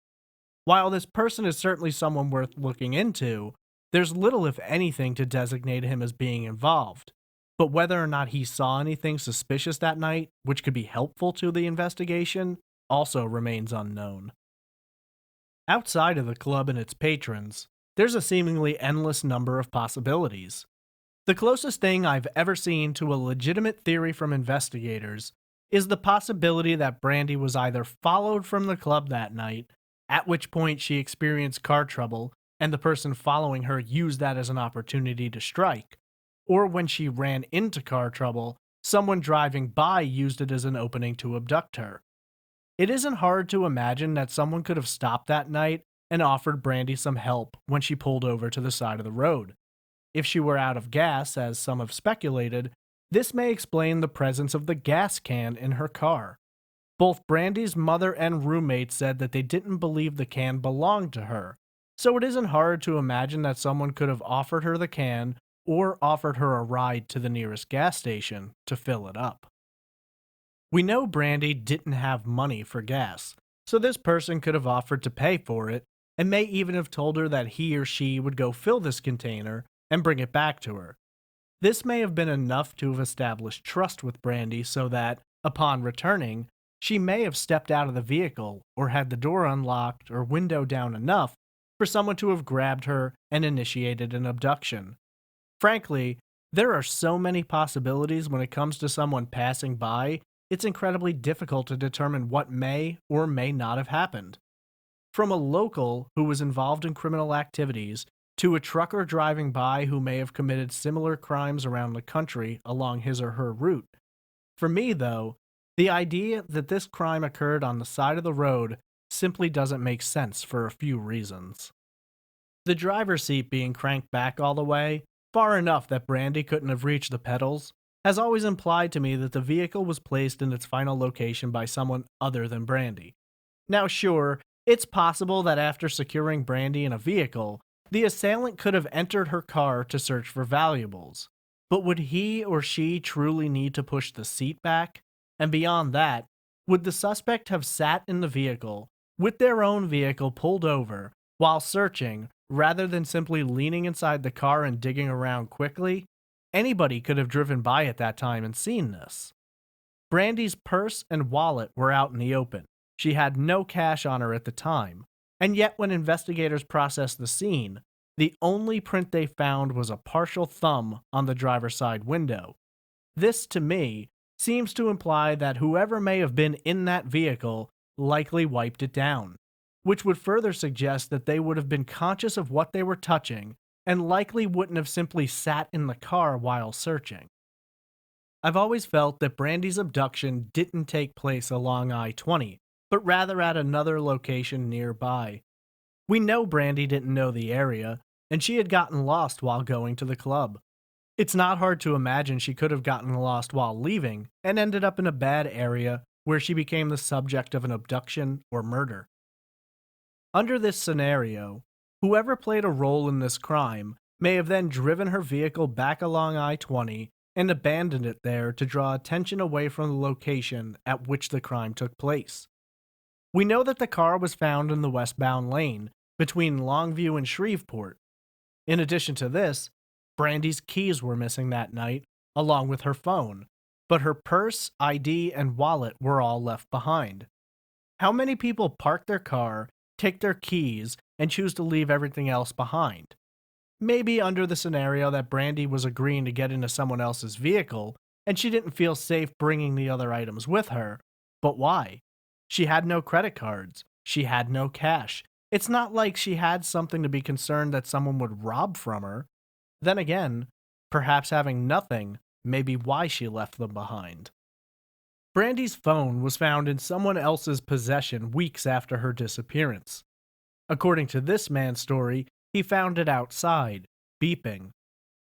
While this person is certainly someone worth looking into, there's little if anything to designate him as being involved. But whether or not he saw anything suspicious that night, which could be helpful to the investigation, also remains unknown. Outside of the club and its patrons, there's a seemingly endless number of possibilities. The closest thing I've ever seen to a legitimate theory from investigators is the possibility that Brandi was either followed from the club that night, at which point she experienced car trouble and the person following her used that as an opportunity to strike, or when she ran into car trouble, someone driving by used it as an opening to abduct her. It isn't hard to imagine that someone could have stopped that night and offered Brandi some help when she pulled over to the side of the road. If she were out of gas, as some have speculated, this may explain the presence of the gas can in her car. Both Brandi's mother and roommate said that they didn't believe the can belonged to her, so it isn't hard to imagine that someone could have offered her the can or offered her a ride to the nearest gas station to fill it up. We know Brandi didn't have money for gas, so this person could have offered to pay for it and may even have told her that he or she would go fill this container and bring it back to her. This may have been enough to have established trust with Brandi so that, upon returning, she may have stepped out of the vehicle or had the door unlocked or window down enough for someone to have grabbed her and initiated an abduction. Frankly, there are so many possibilities when it comes to someone passing by, it's incredibly difficult to determine what may or may not have happened. From a local who was involved in criminal activities to a trucker driving by who may have committed similar crimes around the country along his or her route. For me, though, the idea that this crime occurred on the side of the road simply doesn't make sense for a few reasons. The driver's seat being cranked back all the way, far enough that Brandi couldn't have reached the pedals, has always implied to me that the vehicle was placed in its final location by someone other than Brandi. Now sure, it's possible that after securing Brandi in a vehicle, the assailant could have entered her car to search for valuables. But would he or she truly need to push the seat back? And beyond that, would the suspect have sat in the vehicle, with their own vehicle pulled over, while searching, rather than simply leaning inside the car and digging around quickly? Anybody could have driven by at that time and seen this. Brandi's purse and wallet were out in the open. She had no cash on her at the time, and yet when investigators processed the scene, the only print they found was a partial thumb on the driver's side window. This, to me, seems to imply that whoever may have been in that vehicle likely wiped it down, which would further suggest that they would have been conscious of what they were touching and likely wouldn't have simply sat in the car while searching. I've always felt that Brandi's abduction didn't take place along I-20, but rather at another location nearby. We know Brandi didn't know the area, and she had gotten lost while going to the club. It's not hard to imagine she could have gotten lost while leaving and ended up in a bad area where she became the subject of an abduction or murder. Under this scenario, whoever played a role in this crime may have then driven her vehicle back along I-20 and abandoned it there to draw attention away from the location at which the crime took place. We know that the car was found in the westbound lane between Longview and Shreveport. In addition to this, Brandi's keys were missing that night, along with her phone, but her purse, ID, and wallet were all left behind. How many people park their car, take their keys, and choose to leave everything else behind? Maybe under the scenario that Brandi was agreeing to get into someone else's vehicle, and she didn't feel safe bringing the other items with her. But why? She had no credit cards. She had no cash. It's not like she had something to be concerned that someone would rob from her. Then again, perhaps having nothing may be why she left them behind. Brandi's phone was found in someone else's possession weeks after her disappearance. According to this man's story, he found it outside, beeping.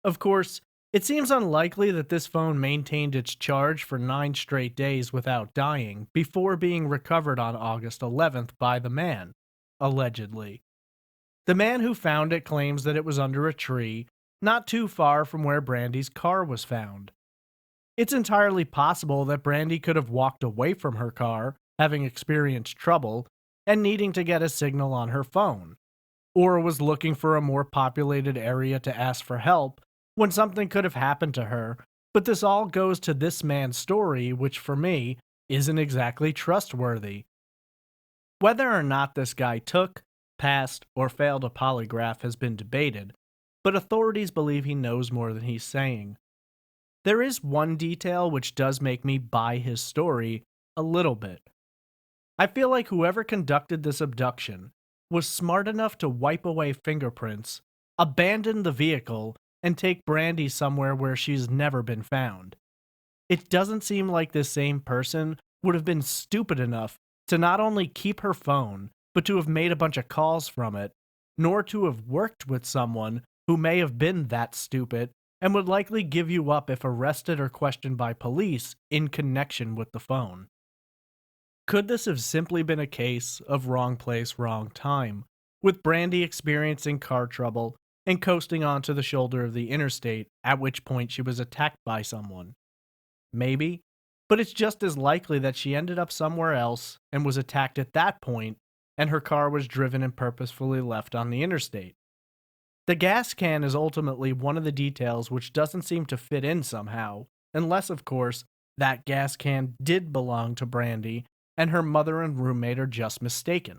Of course, it seems unlikely that this phone maintained its charge for 9 straight days without dying before being recovered on August 11th by the man, allegedly. The man who found it claims that it was under a tree, not too far from where Brandi's car was found. It's entirely possible that Brandi could have walked away from her car, having experienced trouble, and needing to get a signal on her phone, or was looking for a more populated area to ask for help when something could have happened to her, but this all goes to this man's story, which for me isn't exactly trustworthy. Whether or not this guy took, passed, or failed a polygraph has been debated, but authorities believe he knows more than he's saying. There is one detail which does make me buy his story a little bit. I feel like whoever conducted this abduction was smart enough to wipe away fingerprints, abandon the vehicle, and take Brandi somewhere where she's never been found. It doesn't seem like this same person would have been stupid enough to not only keep her phone, but to have made a bunch of calls from it, nor to have worked with someone who may have been that stupid and would likely give you up if arrested or questioned by police in connection with the phone. Could this have simply been a case of wrong place, wrong time, with Brandi experiencing car trouble and coasting onto the shoulder of the interstate, at which point she was attacked by someone? Maybe, but it's just as likely that she ended up somewhere else and was attacked at that point, and her car was driven and purposefully left on the interstate. The gas can is ultimately one of the details which doesn't seem to fit in somehow, unless, of course, that gas can did belong to Brandi and her mother and roommate are just mistaken.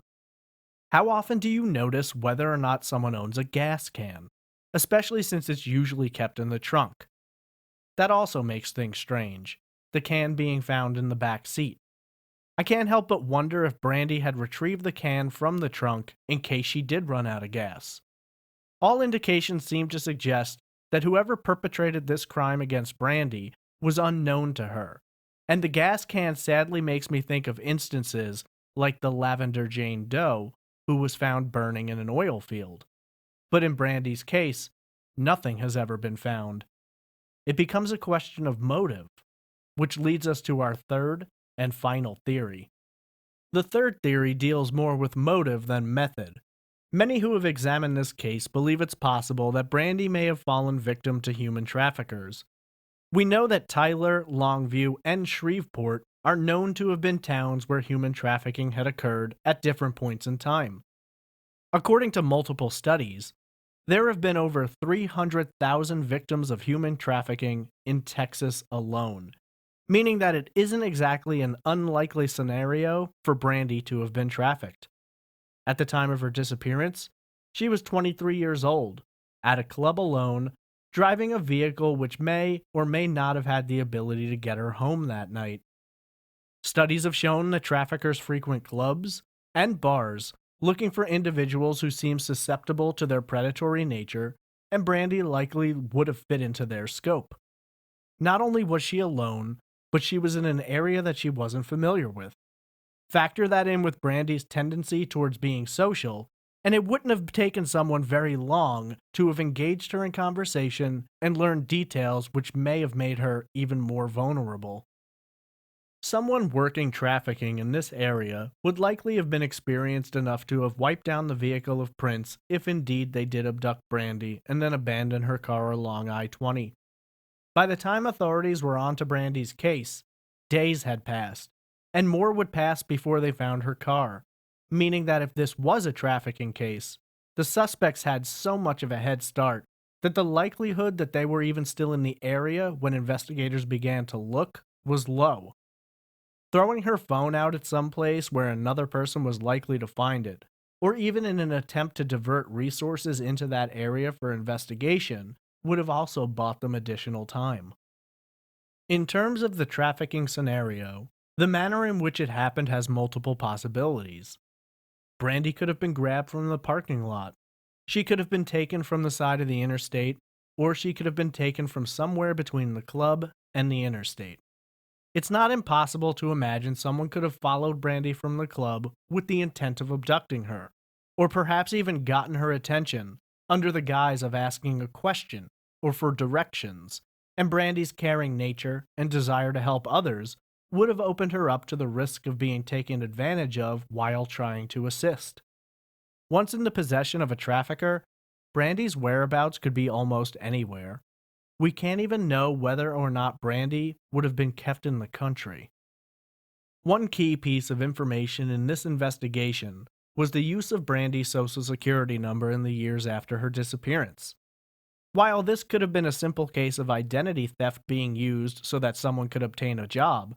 How often do you notice whether or not someone owns a gas can? especially since it's usually kept in the trunk. That also makes things strange, the can being found in the back seat. I can't help but wonder if Brandi had retrieved the can from the trunk in case she did run out of gas. All indications seem to suggest that whoever perpetrated this crime against Brandi was unknown to her, and the gas can sadly makes me think of instances like the Lavender Jane Doe, who was found burning in an oil field. But in Brandi's case, nothing has ever been found. It becomes a question of motive, which leads us to our third and final theory. The third theory deals more with motive than method. Many who have examined this case believe it's possible that Brandi may have fallen victim to human traffickers. We know that Tyler, Longview, and Shreveport are known to have been towns where human trafficking had occurred at different points in time. According to multiple studies, there have been over 300,000 victims of human trafficking in Texas alone, meaning that it isn't exactly an unlikely scenario for Brandi to have been trafficked. At the time of her disappearance, she was 23 years old, at a club alone, driving a vehicle which may or may not have had the ability to get her home that night. Studies have shown that traffickers frequent clubs and bars looking for individuals who seem susceptible to their predatory nature, and Brandi likely would have fit into their scope. Not only was she alone, but she was in an area that she wasn't familiar with. Factor that in with Brandi's tendency towards being social, and it wouldn't have taken someone very long to have engaged her in conversation and learned details which may have made her even more vulnerable. Someone working trafficking in this area would likely have been experienced enough to have wiped down the vehicle of Prince if indeed they did abduct Brandi and then abandon her car along I-20. By the time authorities were onto Brandi's case, days had passed, and more would pass before they found her car, meaning that if this was a trafficking case, the suspects had so much of a head start that the likelihood that they were even still in the area when investigators began to look was low. Throwing her phone out at some place where another person was likely to find it, or even in an attempt to divert resources into that area for investigation, would have also bought them additional time. In terms of the trafficking scenario, the manner in which it happened has multiple possibilities. Brandi could have been grabbed from the parking lot. She could have been taken from the side of the interstate, or she could have been taken from somewhere between the club and the interstate. It's not impossible to imagine someone could have followed Brandi from the club with the intent of abducting her, or perhaps even gotten her attention under the guise of asking a question or for directions, and Brandi's caring nature and desire to help others would have opened her up to the risk of being taken advantage of while trying to assist. Once in the possession of a trafficker, Brandi's whereabouts could be almost anywhere. We can't even know whether or not Brandi would have been kept in the country. One key piece of information in this investigation was the use of Brandi's social security number in the years after her disappearance. While this could have been a simple case of identity theft being used so that someone could obtain a job,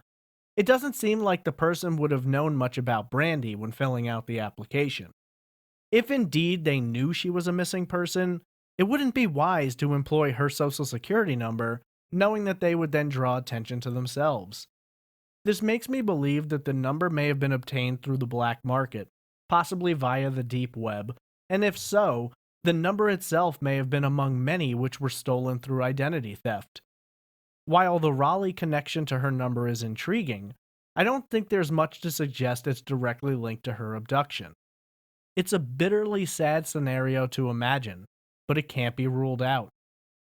it doesn't seem like the person would have known much about Brandi when filling out the application. If indeed they knew she was a missing person, it wouldn't be wise to employ her social security number, knowing that they would then draw attention to themselves. This makes me believe that the number may have been obtained through the black market, possibly via the deep web, and if so, the number itself may have been among many which were stolen through identity theft. While the Raleigh connection to her number is intriguing, I don't think there's much to suggest it's directly linked to her abduction. It's a bitterly sad scenario to imagine, but it can't be ruled out.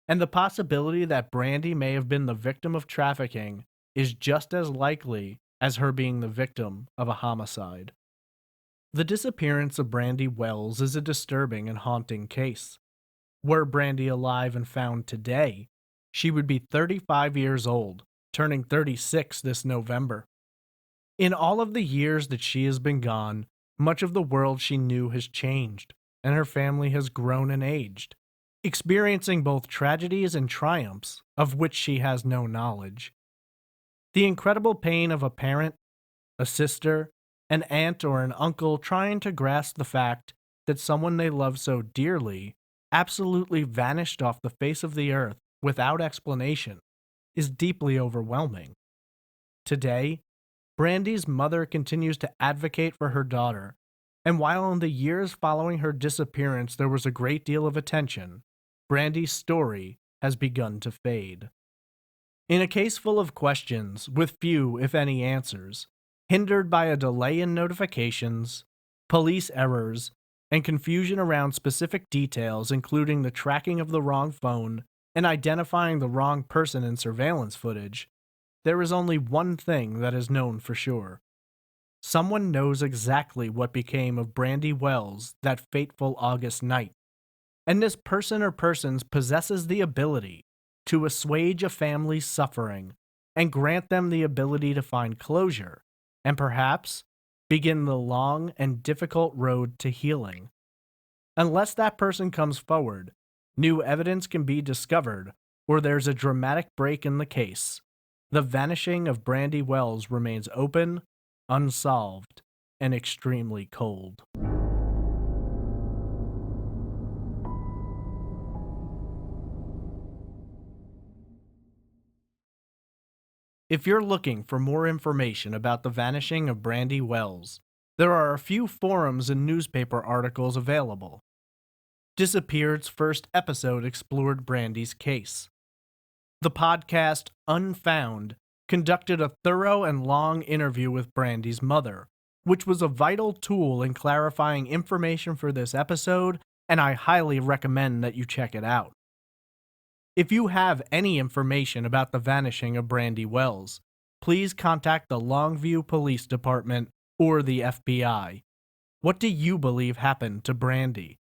And the possibility that Brandi may have been the victim of trafficking is just as likely as her being the victim of a homicide. The disappearance of Brandi Wells is a disturbing and haunting case. Were Brandi alive and found today, she would be 35 years old, turning 36 this November. In all of the years that she has been gone, much of the world she knew has changed, and her family has grown and aged, experiencing both tragedies and triumphs of which she has no knowledge. The incredible pain of a parent, a sister, an aunt, or an uncle trying to grasp the fact that someone they love so dearly absolutely vanished off the face of the earth without explanation is deeply overwhelming. Today, Brandi's mother continues to advocate for her daughter, and while in the years following her disappearance there was a great deal of attention, Brandi's story has begun to fade. In a case full of questions, with few, if any, answers, hindered by a delay in notifications, police errors, and confusion around specific details including the tracking of the wrong phone and identifying the wrong person in surveillance footage, there is only one thing that is known for sure. Someone knows exactly what became of Brandi Wells that fateful August night, and this person or persons possesses the ability to assuage a family's suffering and grant them the ability to find closure, and perhaps begin the long and difficult road to healing. Unless that person comes forward, new evidence can be discovered, or there's a dramatic break in the case. The vanishing of Brandi Wells remains open, unsolved, and extremely cold. If you're looking for more information about the vanishing of Brandi Wells, there are a few forums and newspaper articles available. Disappeared's first episode explored Brandi's case. The podcast Unfound conducted a thorough and long interview with Brandi's mother, which was a vital tool in clarifying information for this episode, and I highly recommend that you check it out. If you have any information about the vanishing of Brandi Wells, please contact the Longview Police Department or the FBI. What do you believe happened to Brandi?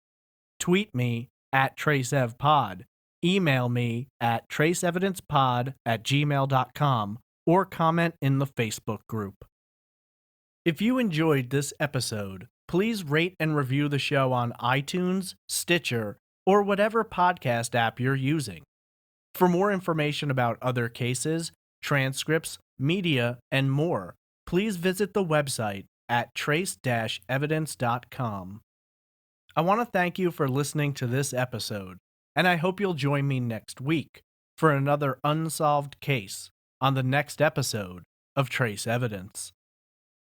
Tweet me at TraceEvPod, email me at traceevidencepod@gmail.com, or comment in the Facebook group. If you enjoyed this episode, please rate and review the show on iTunes, Stitcher, or whatever podcast app you're using. For more information about other cases, transcripts, media, and more, please visit the website at trace-evidence.com. I want to thank you for listening to this episode, and I hope you'll join me next week for another unsolved case on the next episode of Trace Evidence.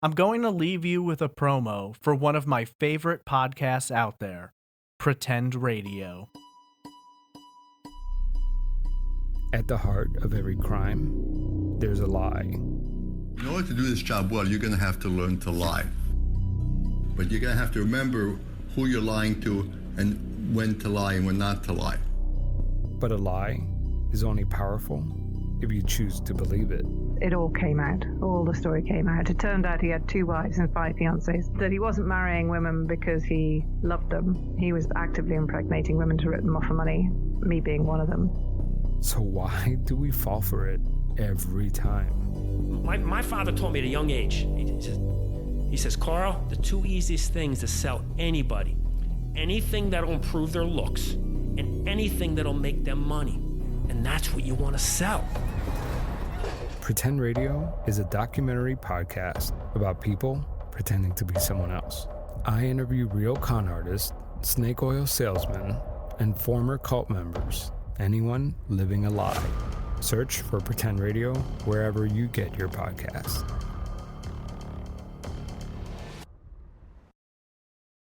I'm going to leave you with a promo for one of my favorite podcasts out there, Pretend Radio. At the heart of every crime, there's a lie. In order to do this job well, you're going to have to learn to lie. But you're going to have to remember who you're lying to and when to lie and when not to lie. But a lie is only powerful if you choose to believe it. It all came out. All the story came out. It turned out he had 2 wives and 5 fiancés. That he wasn't marrying women because he loved them. He was actively impregnating women to rip them off for money, me being one of them. So why do we fall for it every time? My father told me at a young age, he says, Carl, the 2 easiest things to sell anybody, anything that'll improve their looks and anything that'll make them money. And that's what you want to sell. Pretend Radio is a documentary podcast about people pretending to be someone else. I interview real con artists, snake oil salesmen, and former cult members. Anyone living a lie. Search for Pretend Radio wherever you get your podcasts.